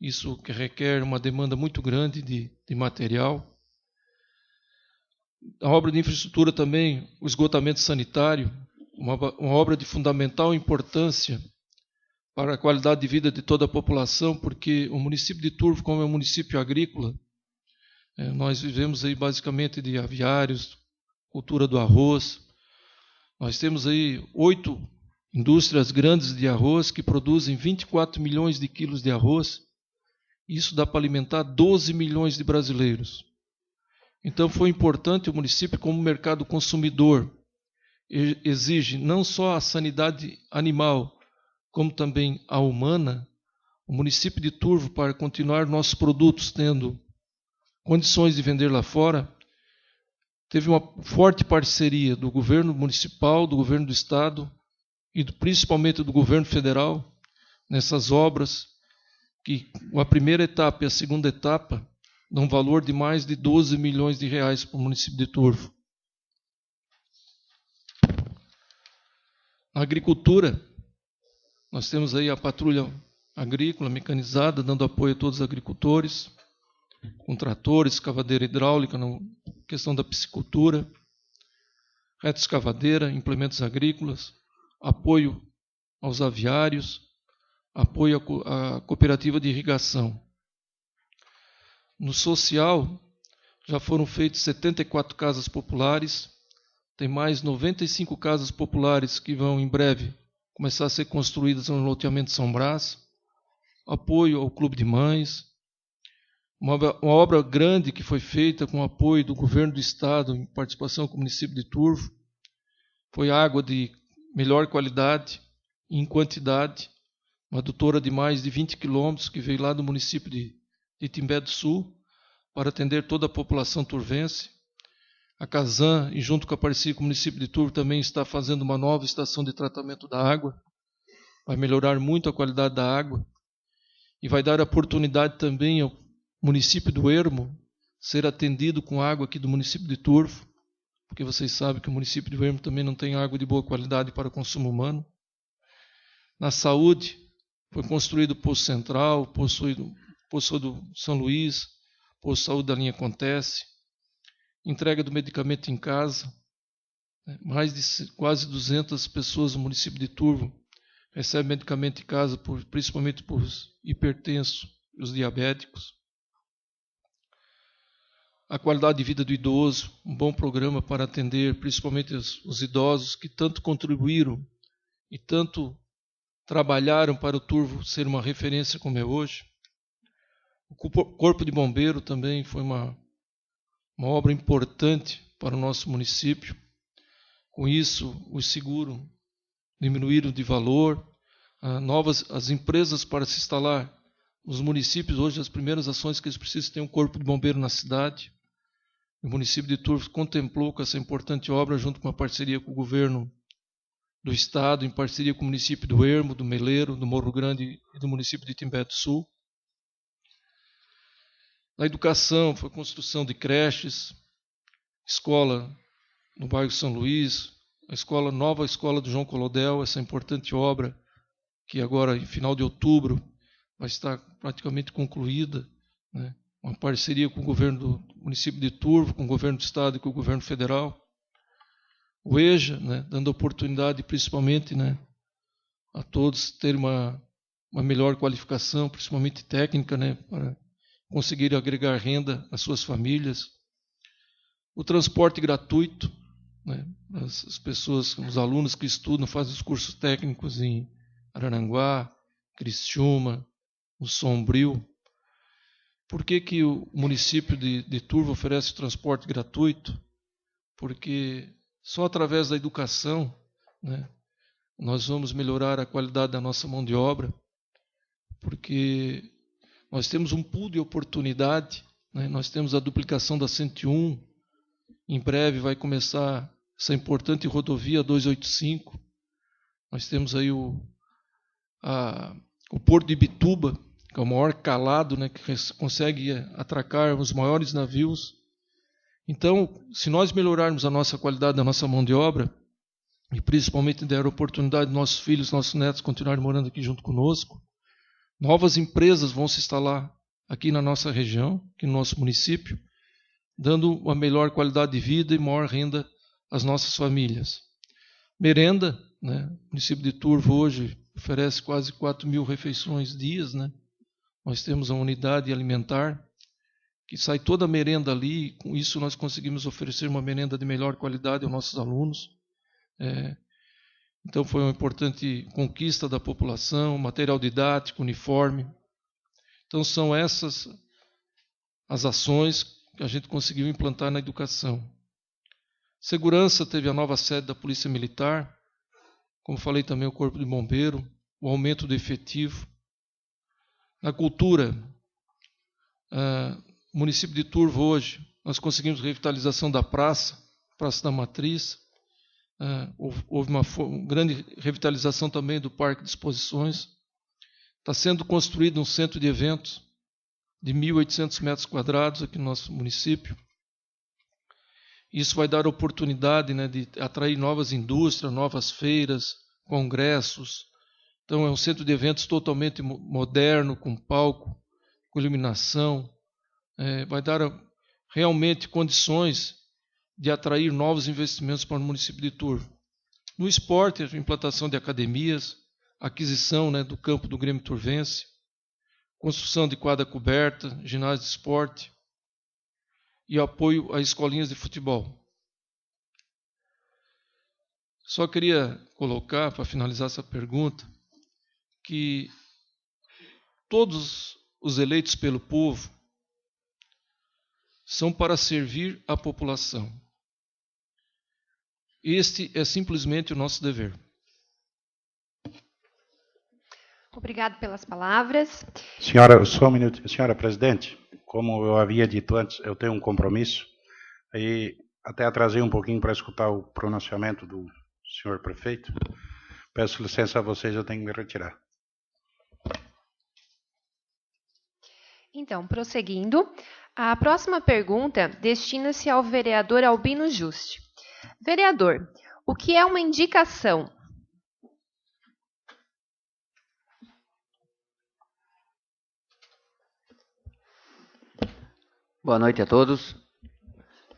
S6: Isso que requer uma demanda muito grande de material. A obra de infraestrutura também, o esgotamento sanitário, uma obra de fundamental importância para a qualidade de vida de toda a população, porque o município de Turvo, como é um município agrícola, nós vivemos aí basicamente de aviários, cultura do arroz. Nós temos aí 8 indústrias grandes de arroz que produzem 24 milhões de quilos de arroz. Isso dá para alimentar 12 milhões de brasileiros. Então foi importante o município, como mercado consumidor, exige não só a sanidade animal, como também a humana. O município de Turvo, para continuar nossos produtos tendo condições de vender lá fora, teve uma forte parceria do governo municipal, do governo do estado e principalmente do governo federal nessas obras, que a primeira etapa e a segunda etapa dão um valor de mais de 12 milhões de reais para o município de Turvo. Na agricultura, nós temos aí a patrulha agrícola mecanizada, dando apoio a todos os agricultores, com tratores, escavadeira hidráulica, na questão da piscicultura, reta escavadeira, implementos agrícolas, apoio aos aviários, apoio à cooperativa de irrigação. No social, já foram feitas 74 casas populares, tem mais 95 casas populares que vão em breve começar a ser construídas no loteamento São Brás, apoio ao Clube de Mães, uma obra grande que foi feita com apoio do governo do estado, em participação com o município de Turvo, foi água de melhor qualidade e em quantidade, uma adutora de mais de 20 quilômetros que veio lá do município de Timbé do Sul para atender toda a população turvense. A Casan, e junto com a parceria com o município de Turvo, também está fazendo uma nova estação de tratamento da água, vai melhorar muito a qualidade da água e vai dar a oportunidade também ao município do Ermo ser atendido com água aqui do município de Turvo, porque vocês sabem que o município do Ermo também não tem água de boa qualidade para consumo humano. Na saúde, foi construído o Poço Central, Poço do São Luís, Poço de Saúde da linha Acontece, entrega do medicamento em casa, mais de quase 200 pessoas no município de Turvo recebem medicamento em casa, principalmente por os hipertensos e os diabéticos. A qualidade de vida do idoso, um bom programa para atender principalmente os idosos que tanto contribuíram e tanto trabalharam para o Turvo ser uma referência como é hoje. O Corpo de Bombeiro também foi uma obra importante para o nosso município. Com isso, os seguros diminuíram de valor. As empresas para se instalar nos municípios, hoje as primeiras ações que eles precisam ter um corpo de bombeiro na cidade. O município de Turvo contemplou com essa importante obra, junto com uma parceria com o governo do estado, em parceria com o município do Ermo, do Meleiro, do Morro Grande e do município de Timbé do Sul. Na educação, foi construção de creches, escola no bairro São Luís, a nova escola do João Colodel, essa importante obra que agora, em final de outubro, vai estar praticamente concluída, né? Uma parceria com o governo do município de Turvo, com o governo do estado e com o governo federal. O EJA, né, dando oportunidade principalmente, né, a todos terem uma melhor qualificação, principalmente técnica, né, para conseguir agregar renda às suas famílias. O transporte gratuito, né, as pessoas, os alunos que estudam, fazem os cursos técnicos em Araranguá, Criciúma, no Sombrio. Por que o município de Turvo oferece transporte gratuito? Porque só através da educação, né, nós vamos melhorar a qualidade da nossa mão de obra, porque nós temos um pool de oportunidade, né? Nós temos a duplicação da 101, em breve vai começar essa importante rodovia 285, nós temos aí o Porto de Ibituba, que é o maior calado, né, que consegue atracar os maiores navios. Então, se nós melhorarmos a nossa qualidade da nossa mão de obra, e principalmente der a oportunidade de nossos filhos, nossos netos continuarem morando aqui junto conosco, novas empresas vão se instalar aqui na nossa região, aqui no nosso município, dando uma melhor qualidade de vida e maior renda às nossas famílias. Merenda, né? O município de Turvo hoje oferece quase 4.000 refeições dias, né? Nós temos a unidade alimentar, que sai toda a merenda ali, e com isso nós conseguimos oferecer uma merenda de melhor qualidade aos nossos alunos. Então foi uma importante conquista da população, material didático, uniforme. Então são essas as ações que a gente conseguiu implantar na educação. Segurança, teve a nova sede da Polícia Militar, como falei também o Corpo de Bombeiro, o aumento do efetivo. Na cultura, o município de Turvo hoje, nós conseguimos revitalização da Praça da Matriz, houve uma grande revitalização também do Parque de Exposições. Está sendo construído um centro de eventos de 1.800 metros quadrados aqui no nosso município. Isso vai dar oportunidade, né, de atrair novas indústrias, novas feiras, congressos. Então é um centro de eventos totalmente moderno, com palco, com iluminação. Vai dar realmente condições de atrair novos investimentos para o município de Turvo. No esporte, a implantação de academias, aquisição, né, do campo do Grêmio Turvense, construção de quadra coberta, ginásio de esporte e apoio a escolinhas de futebol. Só queria colocar, para finalizar essa pergunta, que todos os eleitos pelo povo são para servir a população. Este é simplesmente o nosso dever.
S5: Obrigado pelas palavras.
S7: Senhora, só um minuto. Senhora Presidente, como eu havia dito antes, eu tenho um compromisso e até atrasei um pouquinho para escutar o pronunciamento do senhor prefeito. Peço licença a vocês, eu tenho que me retirar.
S5: Então, prosseguindo, a próxima pergunta destina-se ao vereador Albino Juste. Vereador, o que é uma indicação?
S8: Boa noite a todos.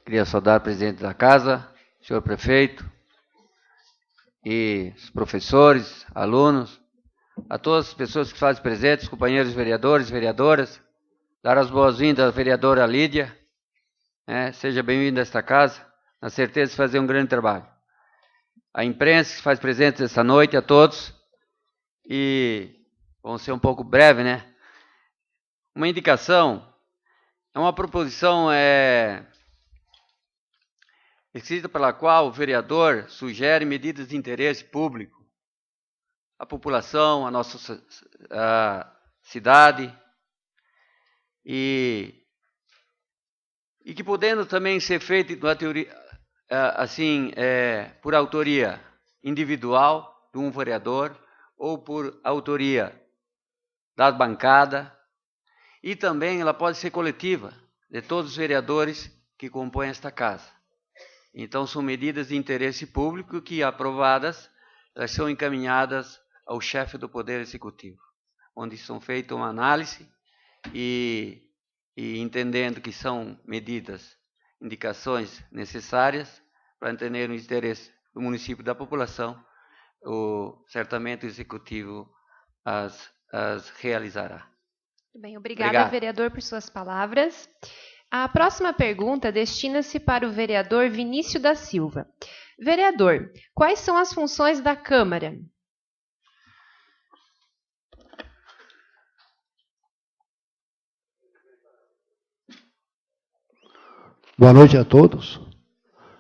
S8: Queria saudar o presidente da casa, senhor prefeito, e os professores, alunos, a todas as pessoas que fazem presentes, companheiros vereadores, vereadoras, dar as boas-vindas à vereadora Lídia. Seja bem-vinda a esta casa, na certeza de fazer um grande trabalho. A imprensa que faz presentes esta noite, a todos, e vamos ser um pouco breve, né? Uma indicação é uma proposição escrita pela qual o vereador sugere medidas de interesse público à população, à nossa cidade, e que podendo também ser feito na teoria, por autoria individual de um vereador ou por autoria da bancada, e também ela pode ser coletiva de todos os vereadores que compõem esta casa. Então são medidas de interesse público que, aprovadas, elas são encaminhadas ao chefe do Poder Executivo, onde são feitas uma análise e entendendo que são medidas, indicações necessárias para entender o interesse do município e da população, certamente o Executivo as realizará.
S5: Bem, obrigada, vereador, por suas palavras. A próxima pergunta destina-se para o vereador Vinícius da Silva. Vereador, quais são as funções da Câmara?
S9: Boa noite a todos.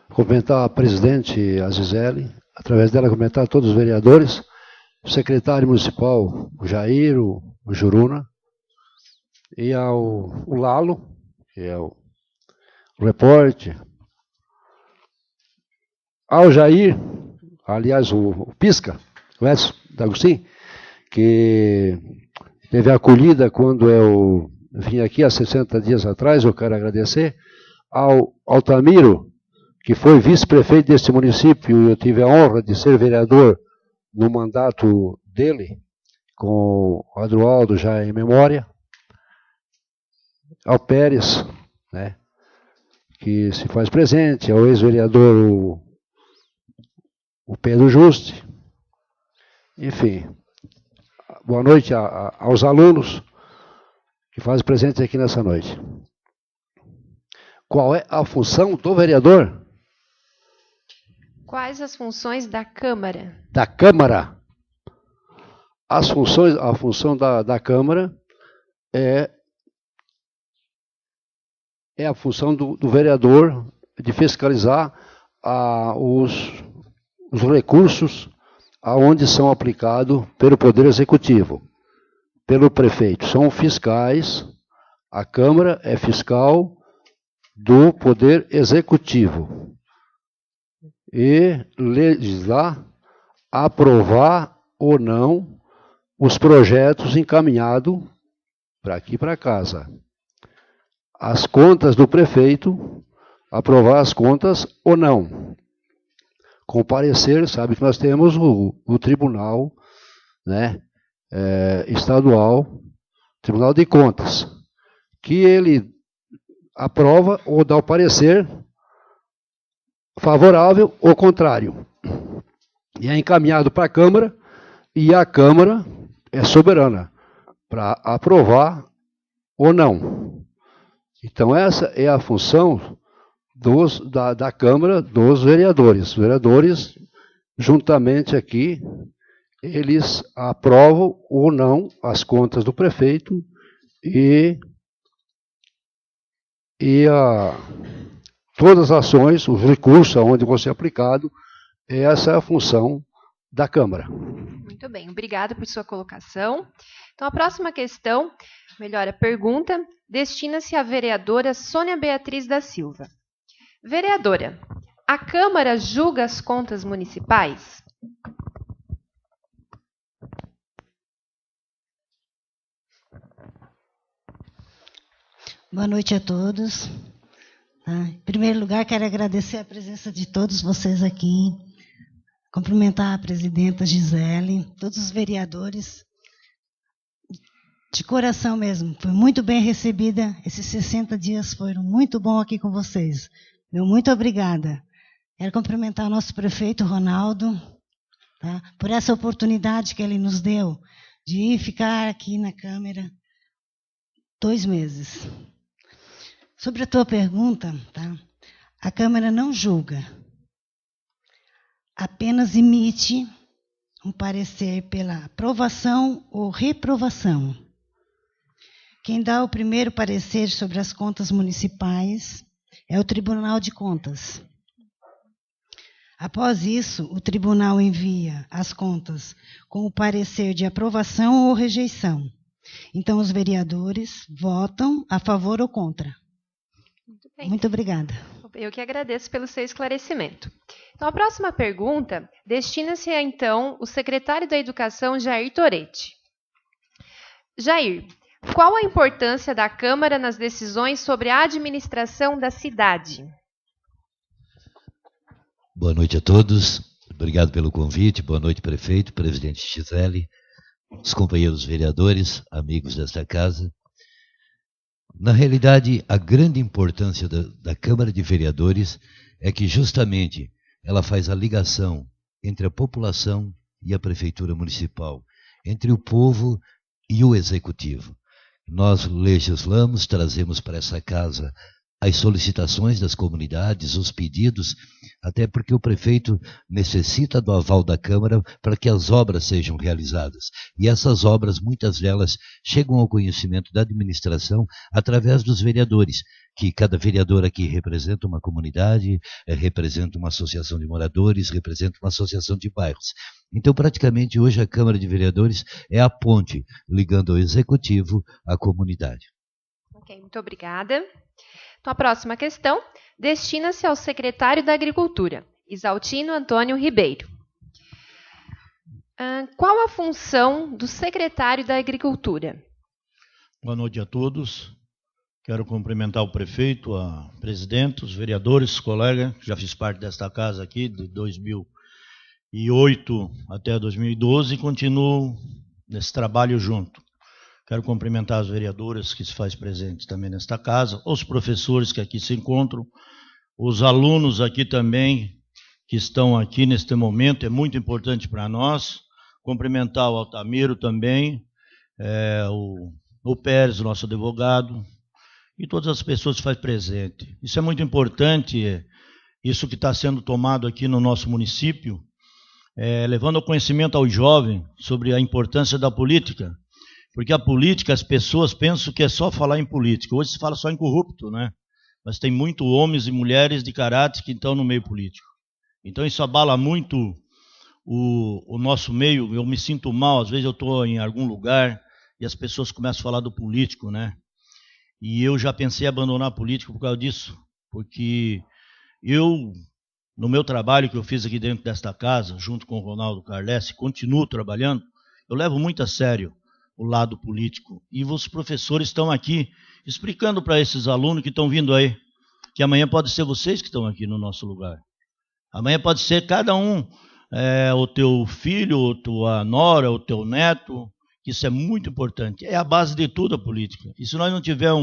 S9: Cumprimentar a presidente, a Gisele, através dela, cumprimentar a todos os vereadores, o secretário municipal, o Jair, o Juruna, e o Lalo, que é o repórter, ao Jair, aliás, o Pisca, o Edson D'Agostinho, que teve a acolhida quando eu vim aqui há 60 dias atrás, eu quero agradecer, ao Altamiro, que foi vice-prefeito deste município, e eu tive a honra de ser vereador no mandato dele, com o Adroaldo já em memória, ao Pérez, né, que se faz presente, ao ex-vereador o Pedro Juste, enfim, boa noite aos alunos que fazem presente aqui nessa noite. Qual é a função do vereador?
S5: Quais as funções da Câmara?
S9: Da Câmara. A função da Câmara é a função do vereador de fiscalizar os recursos aonde são aplicados pelo Poder Executivo, pelo prefeito. São fiscais, a Câmara é fiscal do Poder Executivo. E legislar, aprovar ou não os projetos encaminhados para aqui para casa. As contas do prefeito, aprovar as contas ou não. Com parecer, sabe que nós temos o tribunal, né, estadual, Tribunal de Contas, que ele aprova ou dá o parecer favorável ou contrário. E é encaminhado para a Câmara, e a Câmara é soberana para aprovar ou não. Então essa é a função da Câmara dos vereadores. Os vereadores, juntamente aqui, eles aprovam ou não as contas do prefeito e todas as ações, os recursos aonde vão ser aplicados, essa é a função da Câmara.
S5: Muito bem, obrigada por sua colocação. Então, a próxima questão, melhor a pergunta, destina-se à vereadora Sônia Beatriz da Silva. Vereadora, a Câmara julga as contas municipais?
S10: Boa noite a todos. Em primeiro lugar, quero agradecer a presença de todos vocês aqui, cumprimentar a presidenta Gisele, todos os vereadores, de coração mesmo. Foi muito bem recebida, esses 60 dias foram muito bons aqui com vocês. Muito obrigada. Quero cumprimentar o nosso prefeito, Ronaldo, tá, por essa oportunidade que ele nos deu de ficar aqui na Câmara 2 meses. Sobre a tua pergunta, tá? A Câmara não julga, apenas emite um parecer pela aprovação ou reprovação. Quem dá o primeiro parecer sobre as contas municipais é o Tribunal de Contas. Após isso, o tribunal envia as contas com o parecer de aprovação ou rejeição. Então, os vereadores votam a favor ou contra.
S5: Muito bem.
S10: Muito obrigada.
S5: Eu que agradeço pelo seu esclarecimento. Então, a próxima pergunta destina-se a, então, o secretário da Educação, Jair Toretti. Jair, qual a importância da Câmara nas decisões sobre a administração da cidade?
S11: Boa noite a todos. Obrigado pelo convite. Boa noite, prefeito, presidente Gisele, os companheiros vereadores, amigos desta casa. Na realidade, a grande importância da Câmara de Vereadores é que justamente ela faz a ligação entre a população e a Prefeitura Municipal, entre o povo e o Executivo. Nós legislamos, trazemos para essa casa as solicitações das comunidades, os pedidos, até porque o prefeito necessita do aval da Câmara para que as obras sejam realizadas. E essas obras, muitas delas, chegam ao conhecimento da administração através dos vereadores, que cada vereador aqui representa uma comunidade, representa uma associação de moradores, representa uma associação de bairros. Então, praticamente, hoje a Câmara de Vereadores é a ponte ligando o Executivo à comunidade.
S5: Ok, muito obrigada. Então, a próxima questão destina-se ao secretário da Agricultura, Isaltino Antônio Ribeiro. Qual a função do secretário da Agricultura?
S12: Boa noite a todos. Quero cumprimentar o prefeito, a presidente, os vereadores, colegas. Já fiz parte desta casa aqui de 2008 até 2012 e continuo nesse trabalho junto. Quero cumprimentar as vereadoras que se faz presentes também nesta casa, os professores que aqui se encontram, os alunos aqui também que estão aqui neste momento, é muito importante para nós. Cumprimentar o Altamiro também, o Pérez, o nosso advogado, e todas as pessoas que faz presente. Isso é muito importante, isso que está sendo tomado aqui no nosso município, levando ao conhecimento ao jovem sobre a importância da política, porque a política, as pessoas pensam que é só falar em política. Hoje se fala só em corrupto, né? Mas tem muito homens e mulheres de caráter que estão no meio político. Então isso abala muito o nosso meio. Eu me sinto mal, às vezes eu estou em algum lugar e as pessoas começam a falar do político, né? E eu já pensei em abandonar a política por causa disso, porque eu, no meu trabalho que eu fiz aqui dentro desta casa, junto com o Ronaldo Carles, continuo trabalhando, eu levo muito a sério o lado político. E os professores estão aqui explicando para esses alunos que estão vindo aí, que amanhã pode ser vocês que estão aqui no nosso lugar. Amanhã pode ser cada um, o teu filho, a tua nora, o teu neto. Isso é muito importante. É a base de tudo a política. E se nós não tiver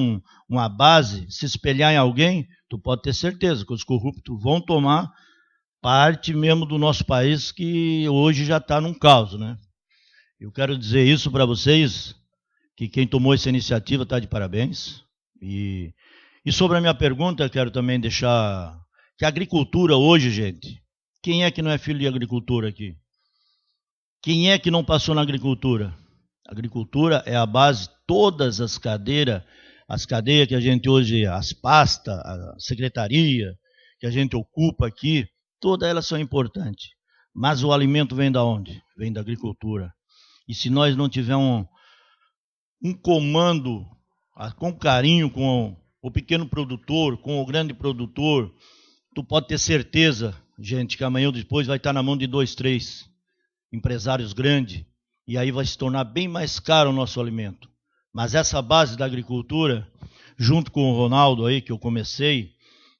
S12: uma base, se espelhar em alguém, tu pode ter certeza que os corruptos vão tomar parte mesmo do nosso país, que hoje já está num caos, né? Eu quero dizer isso para vocês, que quem tomou essa iniciativa está de parabéns. E sobre a minha pergunta, quero também deixar que a agricultura hoje, gente, quem é que não é filho de agricultura aqui? Quem é que não passou na agricultura? A agricultura é a base de todas as cadeias que a gente hoje, as pastas, a secretaria que a gente ocupa aqui, todas elas são importantes. Mas o alimento vem da onde? Vem da agricultura. E se nós não tivermos um comando com carinho com o pequeno produtor, com o grande produtor, tu pode ter certeza, gente, que amanhã ou depois vai estar na mão de 2, 3 empresários grandes, e aí vai se tornar bem mais caro o nosso alimento. Mas essa base da agricultura, junto com o Ronaldo aí, que eu comecei,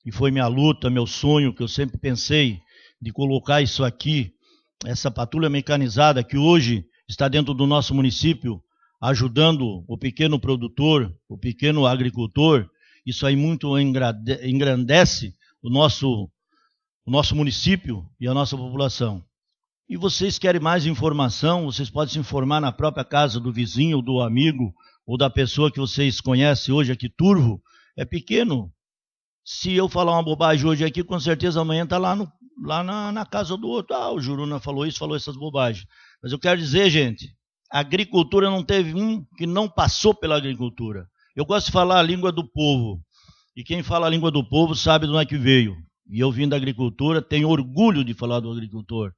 S12: e foi minha luta, meu sonho, que eu sempre pensei de colocar isso aqui, essa patrulha mecanizada que hoje está dentro do nosso município, ajudando o pequeno produtor, o pequeno agricultor. Isso aí muito engrandece o nosso município e a nossa população. E vocês querem mais informação, vocês podem se informar na própria casa do vizinho, do amigo, ou da pessoa que vocês conhecem hoje aqui. Turvo é pequeno. Se eu falar uma bobagem hoje aqui, com certeza amanhã está lá na casa do outro. O Juruna falou isso, falou essas bobagens. Mas eu quero dizer, gente, a agricultura não teve um que não passou pela agricultura. Eu gosto de falar a língua do povo. E quem fala a língua do povo sabe de onde é que veio. E eu vim da agricultura, tenho orgulho de falar do agricultor.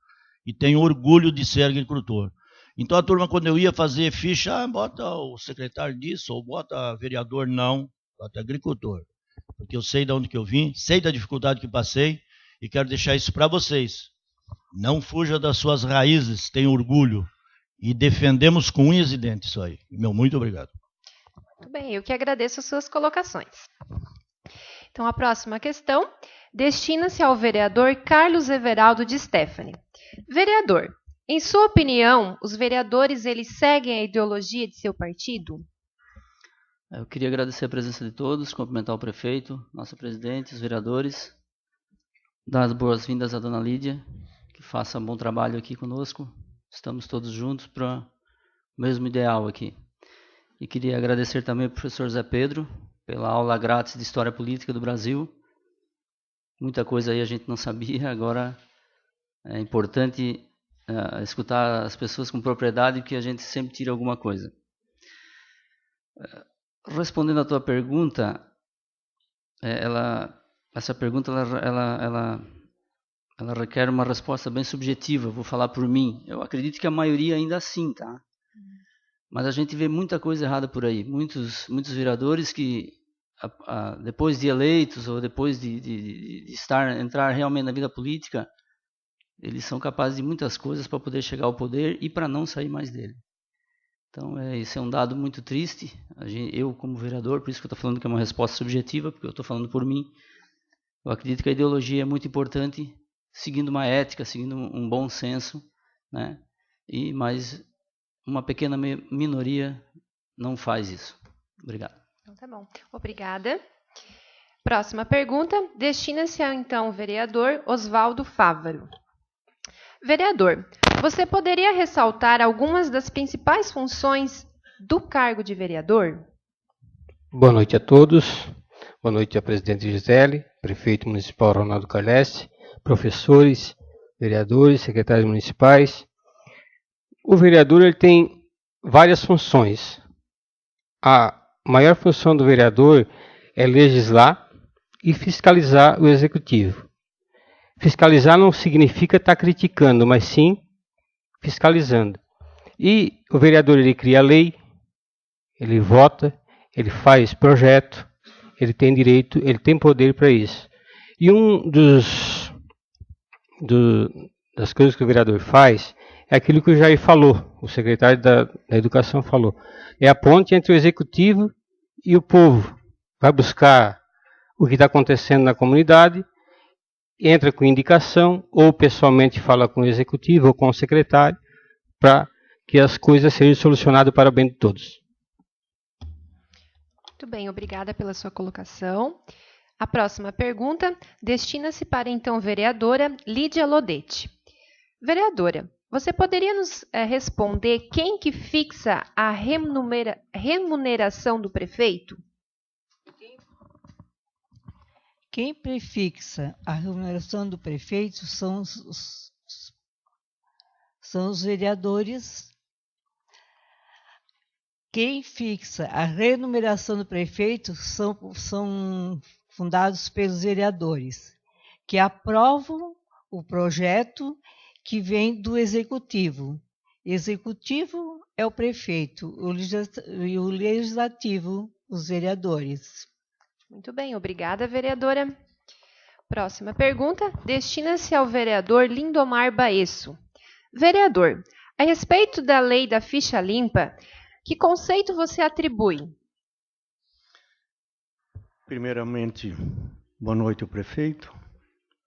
S12: E tenho orgulho de ser agricultor. Então a turma, quando eu ia fazer ficha, bota o secretário disso, ou bota vereador, não, bota agricultor. Porque eu sei de onde que eu vim, sei da dificuldade que passei, e quero deixar isso para vocês. Não fuja das suas raízes, tenha orgulho. E defendemos com unhas e dentes isso aí. Meu muito obrigado.
S5: Muito bem, eu que agradeço as suas colocações. Então, a próxima questão destina-se ao vereador Carlos Everaldo de Stefani. Vereador, em sua opinião, os vereadores eles seguem a ideologia de seu partido?
S13: Eu queria agradecer a presença de todos, cumprimentar o prefeito, nossa presidente, os vereadores, dar as boas-vindas à dona Lídia, que faça um bom trabalho aqui conosco. Estamos todos juntos para o mesmo ideal aqui. E queria agradecer também ao professor Zé Pedro, pela aula grátis de História Política do Brasil. Muita coisa aí a gente não sabia, agora é importante escutar as pessoas com propriedade, porque a gente sempre tira alguma coisa. Respondendo à tua pergunta, essa pergunta ela requer uma resposta bem subjetiva, vou falar por mim. Eu acredito que a maioria ainda assim, tá? Mas a gente vê muita coisa errada por aí. Muitos vereadores que, depois de eleitos ou depois de entrar realmente na vida política, eles são capazes de muitas coisas para poder chegar ao poder e para não sair mais dele. Então, esse é um dado muito triste. Eu, como vereador, por isso que eu estou falando que é uma resposta subjetiva, porque eu estou falando por mim, eu acredito que a ideologia é muito importante, seguindo uma ética, seguindo um bom senso, né? Mas uma pequena minoria não faz isso. Obrigado.
S5: Então, tá bom. Obrigada. Próxima pergunta, destina-se ao então vereador Oswaldo Fávaro. Vereador, você poderia ressaltar algumas das principais funções do cargo de vereador?
S14: Boa noite a todos. Boa noite à presidente Gisele, prefeito municipal Ronaldo Calesse, professores, vereadores, secretários municipais. O vereador ele tem várias funções. A maior função do vereador é legislar e fiscalizar o executivo. Fiscalizar não significa estar criticando, mas sim fiscalizando. E o vereador ele cria lei, ele vota, ele faz projeto, ele tem direito, ele tem poder para isso. E das coisas que o vereador faz é aquilo que o Jair falou, o secretário da Educação falou. É a ponte entre o executivo e o povo. Vai buscar o que está acontecendo na comunidade, entra com indicação, ou pessoalmente fala com o executivo ou com o secretário, para que as coisas sejam solucionadas para o bem de todos.
S5: Muito bem, obrigada pela sua colocação. A próxima pergunta destina-se para então vereadora Lídia Lodete. Vereadora, você poderia nos responder quem que fixa a remuneração do prefeito?
S3: Quem prefixa a remuneração do prefeito são os vereadores. Quem fixa a remuneração do prefeito são fundados pelos vereadores, que aprovam o projeto que vem do executivo. Executivo é o prefeito, e o legislativo, os vereadores.
S5: Muito bem, obrigada, vereadora. Próxima pergunta, destina-se ao vereador Lindomar Baesso. Vereador, a respeito da lei da ficha limpa, que conceito você atribui?
S12: Primeiramente, boa noite ao prefeito,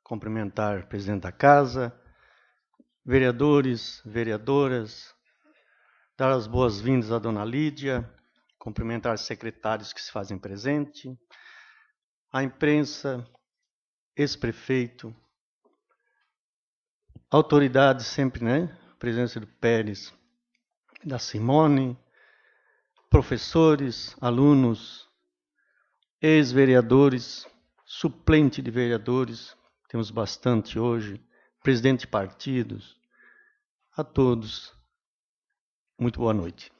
S12: cumprimentar o presidente da casa, vereadores, vereadoras, dar as boas-vindas à dona Lídia, cumprimentar os secretários que se fazem presente, a imprensa, ex-prefeito, autoridades sempre, né? Presença do Pérez, da Simone, professores, alunos, ex-vereadores, suplente de vereadores, temos bastante hoje, presidente de partidos, a todos, muito boa noite.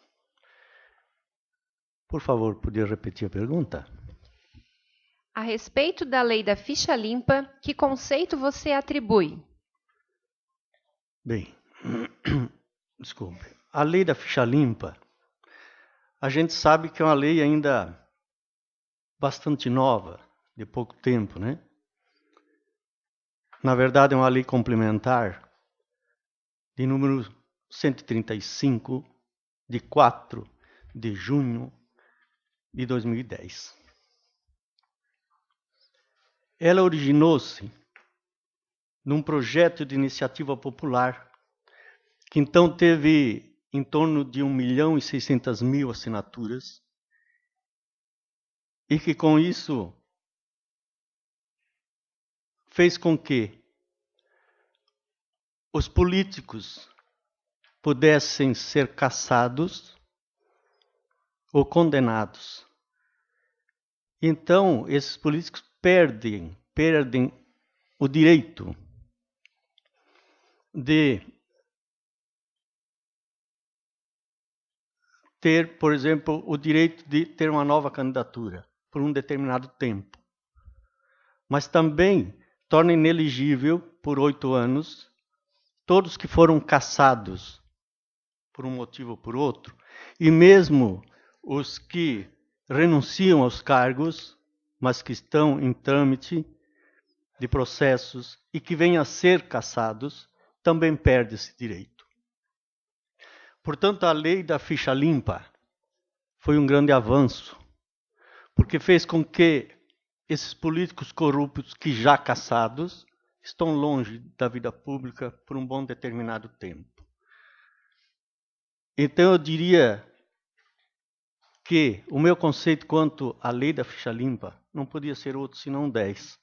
S12: Por favor, poderia repetir a pergunta?
S5: A respeito da lei da ficha limpa, que conceito você atribui?
S12: Bem, desculpe. A lei da ficha limpa, a gente sabe que é uma lei ainda bastante nova, de pouco tempo, né? Na verdade, é uma lei complementar de número 135, de 4 de junho de 2010. Ela originou-se num projeto de iniciativa popular, que então teve em torno de 1.600.000 assinaturas, e que com isso fez com que os políticos pudessem ser caçados ou condenados
S15: Então, esses políticos perdem o direito de ter, por exemplo, o direito de ter uma nova candidatura por um determinado tempo. Mas também torna inelegível por 8 anos todos que foram cassados por um motivo ou por outro, e mesmo os que renunciam aos cargos, mas que estão em trâmite de processos e que venham a ser cassados, também perdem esse direito. Portanto, a lei da ficha limpa foi um grande avanço, porque fez com que esses políticos corruptos que já cassados estão longe da vida pública por um bom determinado tempo. Então, eu diria que o meu conceito quanto à lei da ficha limpa não podia ser outro senão 10.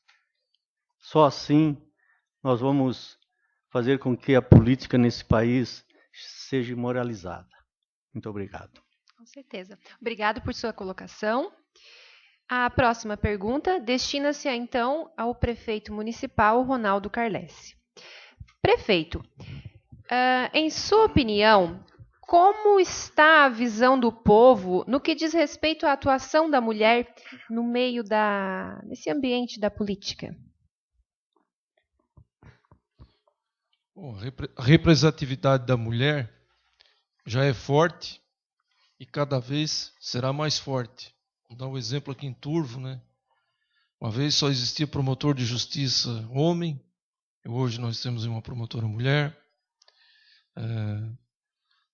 S15: Só assim nós vamos fazer com que a política nesse país seja moralizada. Muito obrigado.
S5: Com certeza. Obrigado por sua colocação. A próxima pergunta destina-se, então, ao prefeito municipal, Ronaldo Carlesse. Prefeito, em sua opinião, como está a visão do povo no que diz respeito à atuação da mulher no meio desse ambiente da política?
S6: Bom, a representatividade da mulher já é forte e cada vez será mais forte. Vou dar um exemplo aqui em Turvo, né? Uma vez só existia promotor de justiça homem, e hoje nós temos uma promotora mulher.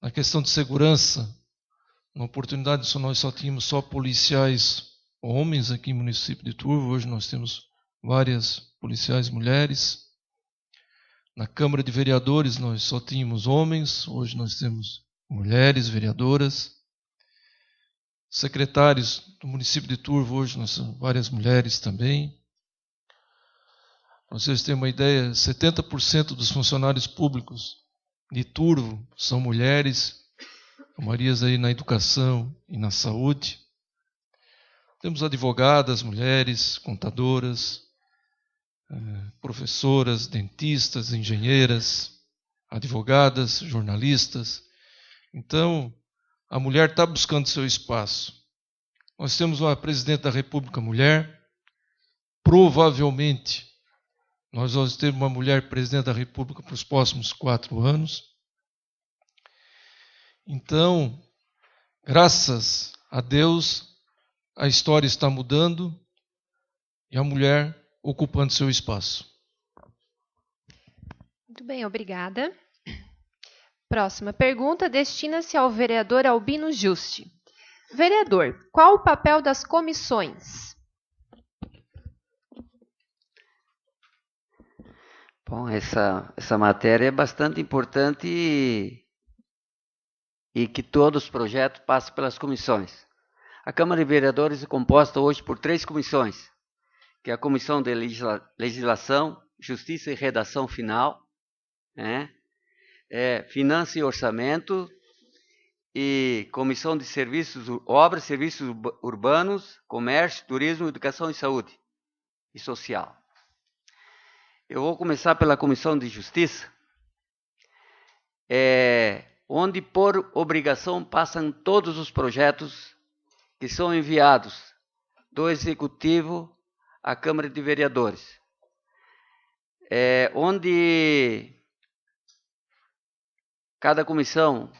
S6: Na questão de segurança, na oportunidade nós só tínhamos só policiais homens aqui no município de Turvo, hoje nós temos várias policiais mulheres. Na Câmara de Vereadores nós só tínhamos homens, hoje nós temos mulheres vereadoras. Secretários do município de Turvo, hoje nós temos várias mulheres também. Para vocês terem uma ideia, 70% dos funcionários públicos de Turvo são mulheres, a maioria aí na educação e na saúde. Temos advogadas, mulheres, contadoras, professoras, dentistas, engenheiras, advogadas, jornalistas. Então, a mulher está buscando seu espaço. Nós temos uma presidente da República mulher. Provavelmente, nós vamos ter uma mulher presidente da República para os próximos 4 anos. Então, graças a Deus, a história está mudando e a mulher ocupando seu espaço.
S5: Muito bem, obrigada. Próxima pergunta destina-se ao vereador Albino Juste. Vereador, qual o papel das comissões?
S8: Bom, essa matéria é bastante importante e que todos os projetos passam pelas comissões. A Câmara de Vereadores é composta hoje por 3 comissões, que é a Comissão de Legislação, Justiça e Redação Final, né? Finanças e Orçamento, e Comissão de Serviços, Obras, Serviços Urbanos, Comércio, Turismo, Educação e Saúde e Social. Eu vou começar pela Comissão de Justiça, onde por obrigação passam todos os projetos que são enviados do Executivo à Câmara de Vereadores, onde cada comissão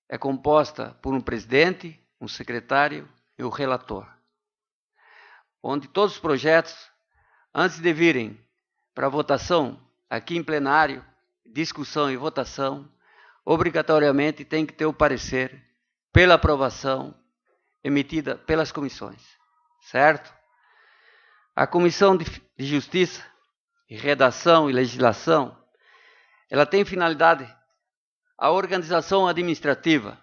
S8: é composta por um presidente, um secretário e o relator, onde todos os projetos, antes de virem para votação aqui em plenário, discussão e votação, obrigatoriamente tem que ter o parecer pela aprovação emitida pelas comissões, certo? A Comissão de Justiça, Redação e Legislação, ela tem finalidade a organização administrativa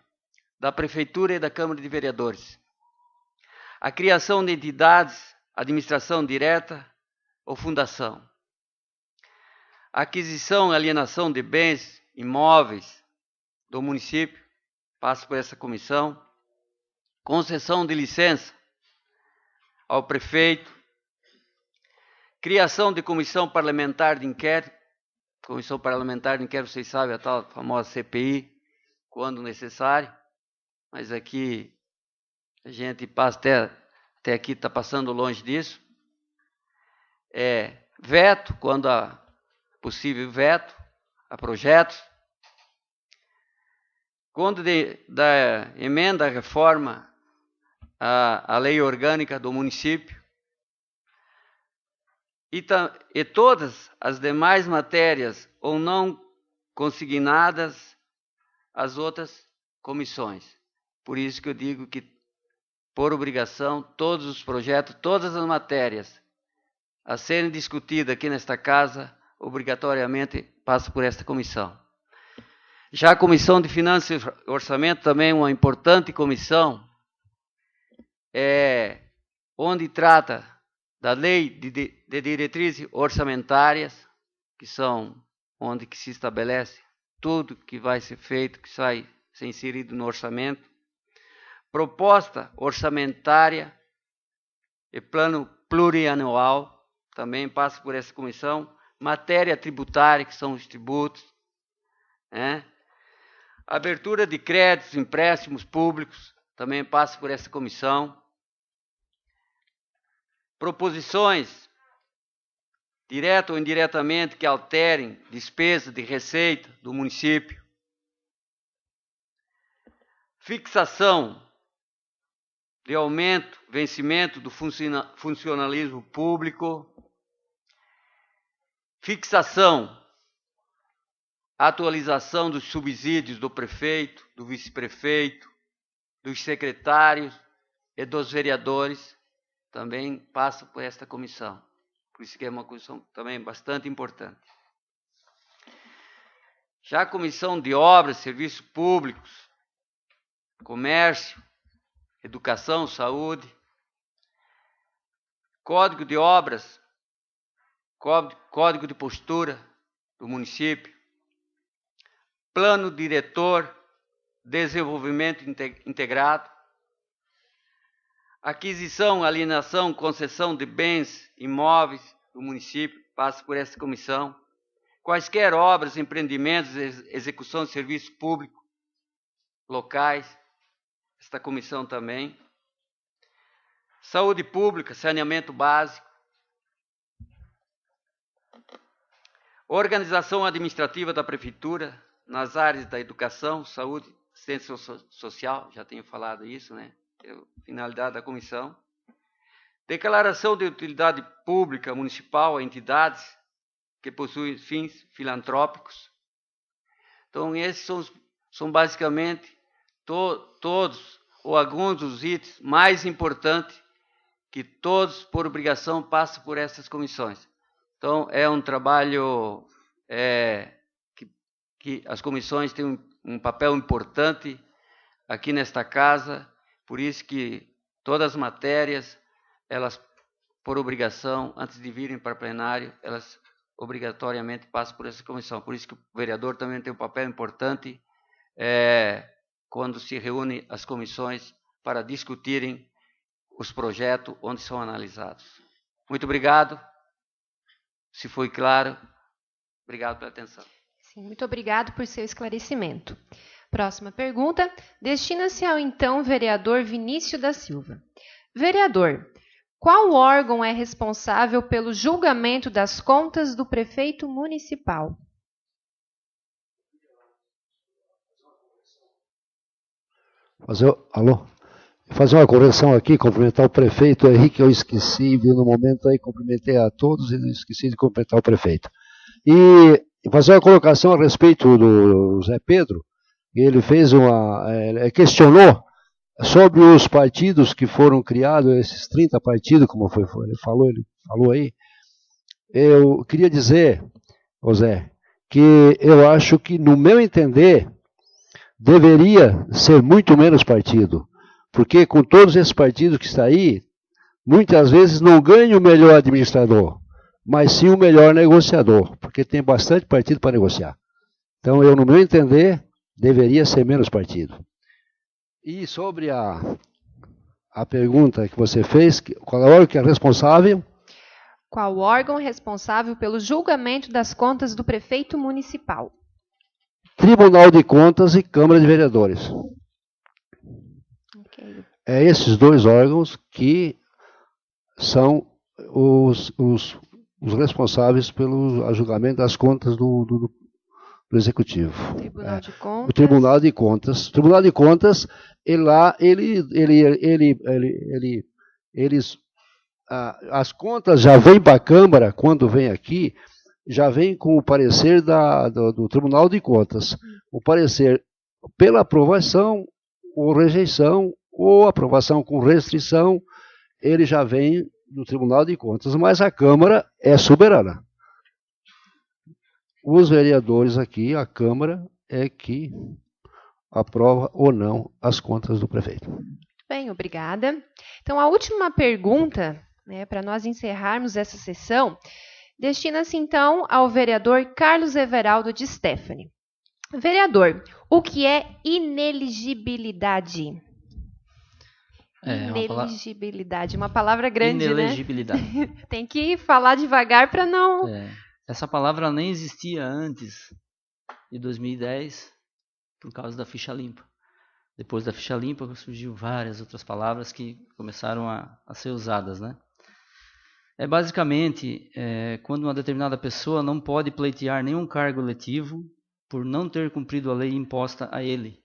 S8: da Prefeitura e da Câmara de Vereadores, a criação de entidades, administração direta ou fundação, a aquisição e alienação de bens imóveis do município, passa por essa comissão, concessão de licença, ao prefeito. Criação de comissão parlamentar de inquérito. Comissão parlamentar de inquérito, vocês sabem, a tal famosa CPI, quando necessário. Mas aqui, a gente passa até aqui, está passando longe disso. Veto, quando há possível veto a projetos. Quando da emenda à reforma à lei orgânica do município. E todas as demais matérias ou não consignadas às outras comissões. Por isso que eu digo que, por obrigação, todos os projetos, todas as matérias a serem discutidas aqui nesta casa, obrigatoriamente passam por esta comissão. Já a Comissão de Finanças e Orçamento, também uma importante comissão, onde trata da lei de diretrizes orçamentárias, que são onde que se estabelece tudo que vai ser feito, que vai ser inserido no orçamento. Proposta orçamentária e plano plurianual, também passa por essa comissão. Matéria tributária, que são os tributos. Abertura de créditos, empréstimos públicos, também passa por essa comissão. Proposições, direta ou indiretamente, que alterem despesa de receita do município. Fixação de aumento, vencimento do funcionalismo público. Fixação, atualização dos subsídios do prefeito, do vice-prefeito, dos secretários e dos vereadores, também passa por esta comissão. Por isso que é uma comissão também bastante importante. Já a Comissão de Obras, Serviços Públicos, Comércio, Educação, Saúde, Código de Obras, Código de Postura do município, Plano Diretor, Desenvolvimento Integrado, aquisição, alienação, concessão de bens imóveis do município, passa por essa comissão. Quaisquer obras, empreendimentos, execução de serviços públicos locais, esta comissão também. Saúde pública, saneamento básico. Organização administrativa da prefeitura nas áreas da educação, saúde, assistência social, já tenho falado isso, né? Finalidade da comissão. Declaração de utilidade pública municipal a entidades que possuem fins filantrópicos. Então, esses são basicamente todos ou alguns dos itens mais importantes que todos, por obrigação, passam por essas comissões. Então, é um trabalho que as comissões têm um papel importante aqui nesta casa. Por isso que todas as matérias, elas, por obrigação, antes de virem para plenário, elas obrigatoriamente passam por essa comissão. Por isso que o vereador também tem um papel importante quando se reúne as comissões para discutirem os projetos onde são analisados. Muito obrigado. Se foi claro, obrigado pela atenção.
S5: Sim, muito obrigado por seu esclarecimento. Próxima pergunta, destina-se ao então vereador Vinícius da Silva. Vereador, qual órgão é responsável pelo julgamento das contas do prefeito municipal?
S9: Fazer uma correção aqui, cumprimentar o prefeito aí, que eu esqueci, vi no momento aí, cumprimentei a todos e esqueci de cumprimentar o prefeito. E fazer uma colocação a respeito do Zé Pedro. Ele fez questionou sobre os partidos que foram criados, esses 30 partidos, como ele falou aí. Eu queria dizer, José, que eu acho que, no meu entender, deveria ser muito menos partido, porque com todos esses partidos que estão aí, muitas vezes não ganha o melhor administrador, mas sim o melhor negociador, porque tem bastante partido para negociar. Então, eu, no meu entender, deveria ser menos partido. E sobre a a pergunta que você fez, qual é o órgão que é responsável?
S5: Qual órgão responsável pelo julgamento das contas do prefeito municipal?
S9: Tribunal de Contas e Câmara de Vereadores.
S5: Okay.
S9: É esses dois órgãos que são os responsáveis pelo julgamento das contas do Executivo.
S5: Tribunal de Contas.
S9: O Tribunal de Contas. O Tribunal de Contas, as contas já vêm para a Câmara, quando vem aqui, já vem com o parecer do Tribunal de Contas. O parecer pela aprovação ou rejeição, ou aprovação com restrição, ele já vem do Tribunal de Contas, mas a Câmara é soberana. Os vereadores aqui, a Câmara, é que aprova ou não as contas do prefeito.
S5: Bem, obrigada. Então, a última pergunta, né, para nós encerrarmos essa sessão, destina-se então ao vereador Carlos Everaldo de Stefani. Vereador, o que é ineligibilidade? Ineligibilidade, uma palavra grande,
S13: inelegibilidade.
S5: Né? Tem que falar devagar para não...
S13: Essa palavra nem existia antes de 2010, por causa da ficha limpa. Depois da ficha limpa, surgiu várias outras palavras que começaram a ser usadas, né? Basicamente, quando uma determinada pessoa não pode pleitear nenhum cargo eletivo por não ter cumprido a lei imposta a ele.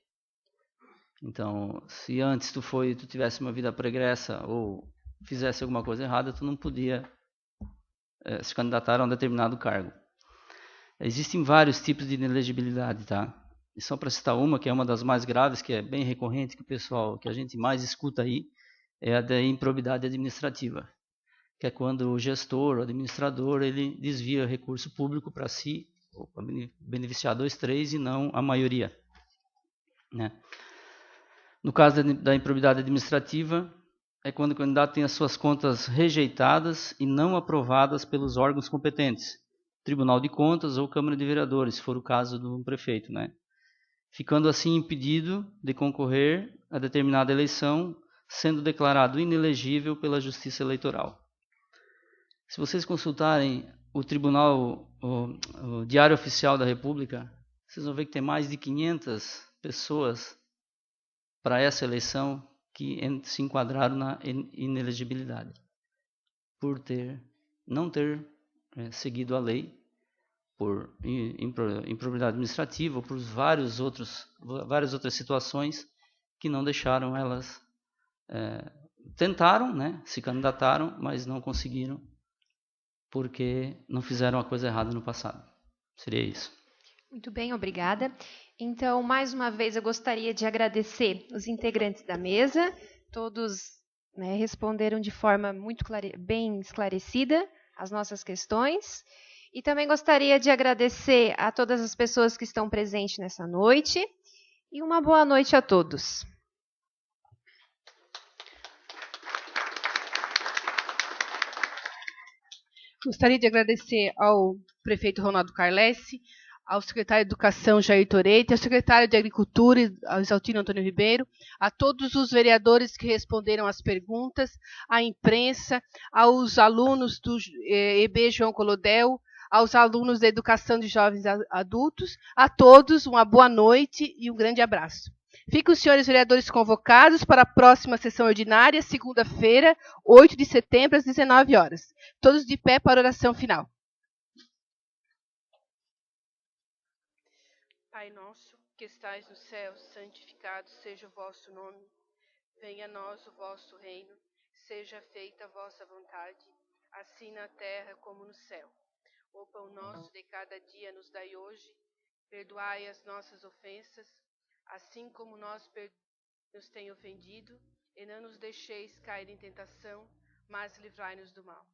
S13: Então, se antes tu tivesse uma vida pregressa ou fizesse alguma coisa errada, tu não podia se candidatar a um determinado cargo. Existem vários tipos de inelegibilidade, tá? E só para citar uma, que é uma das mais graves, que é bem recorrente, que a gente mais escuta aí, é a da improbidade administrativa, que é quando o gestor, o administrador, ele desvia recurso público para si, ou para beneficiar 2, 3 e não a maioria, né? No caso da improbidade administrativa, é quando o candidato tem as suas contas rejeitadas e não aprovadas pelos órgãos competentes, Tribunal de Contas ou Câmara de Vereadores, se for o caso do prefeito, né? Ficando assim impedido de concorrer a determinada eleição, sendo declarado inelegível pela Justiça Eleitoral. Se vocês consultarem o Tribunal, o Diário Oficial da República, vocês vão ver que tem mais de 500 pessoas para essa eleição que se enquadraram na inelegibilidade, por não ter seguido a lei, por improbidade administrativa, ou por várias outras situações que não deixaram elas, tentaram, né, se candidataram, mas não conseguiram, porque não fizeram a coisa errada no passado. Seria isso.
S5: Muito bem, obrigada. Então, mais uma vez, eu gostaria de agradecer os integrantes da mesa. Todos, né, responderam de forma muito bem esclarecida as nossas questões. E também gostaria de agradecer a todas as pessoas que estão presentes nessa noite. E uma boa noite a todos.
S1: Gostaria de agradecer ao prefeito Ronaldo Carlessi, ao secretário de Educação, Jair Toretti, ao secretário de Agricultura, ao Isaltino Antônio Ribeiro, a todos os vereadores que responderam às perguntas, à imprensa, aos alunos do EB João Colodel, aos alunos da Educação de Jovens Adultos, a todos uma boa noite e um grande abraço. Ficam os senhores vereadores convocados para a próxima sessão ordinária, segunda-feira, 8 de setembro, às 19 horas. Todos de pé para a oração final. Pai nosso, que estais no céu, santificado seja o vosso nome. Venha a nós o vosso reino. Seja feita a vossa vontade, assim na terra como no céu. O pão nosso de cada dia nos dai hoje. Perdoai as nossas ofensas, assim como nós nos tem ofendido, e não nos deixeis cair em tentação, mas livrai-nos do mal.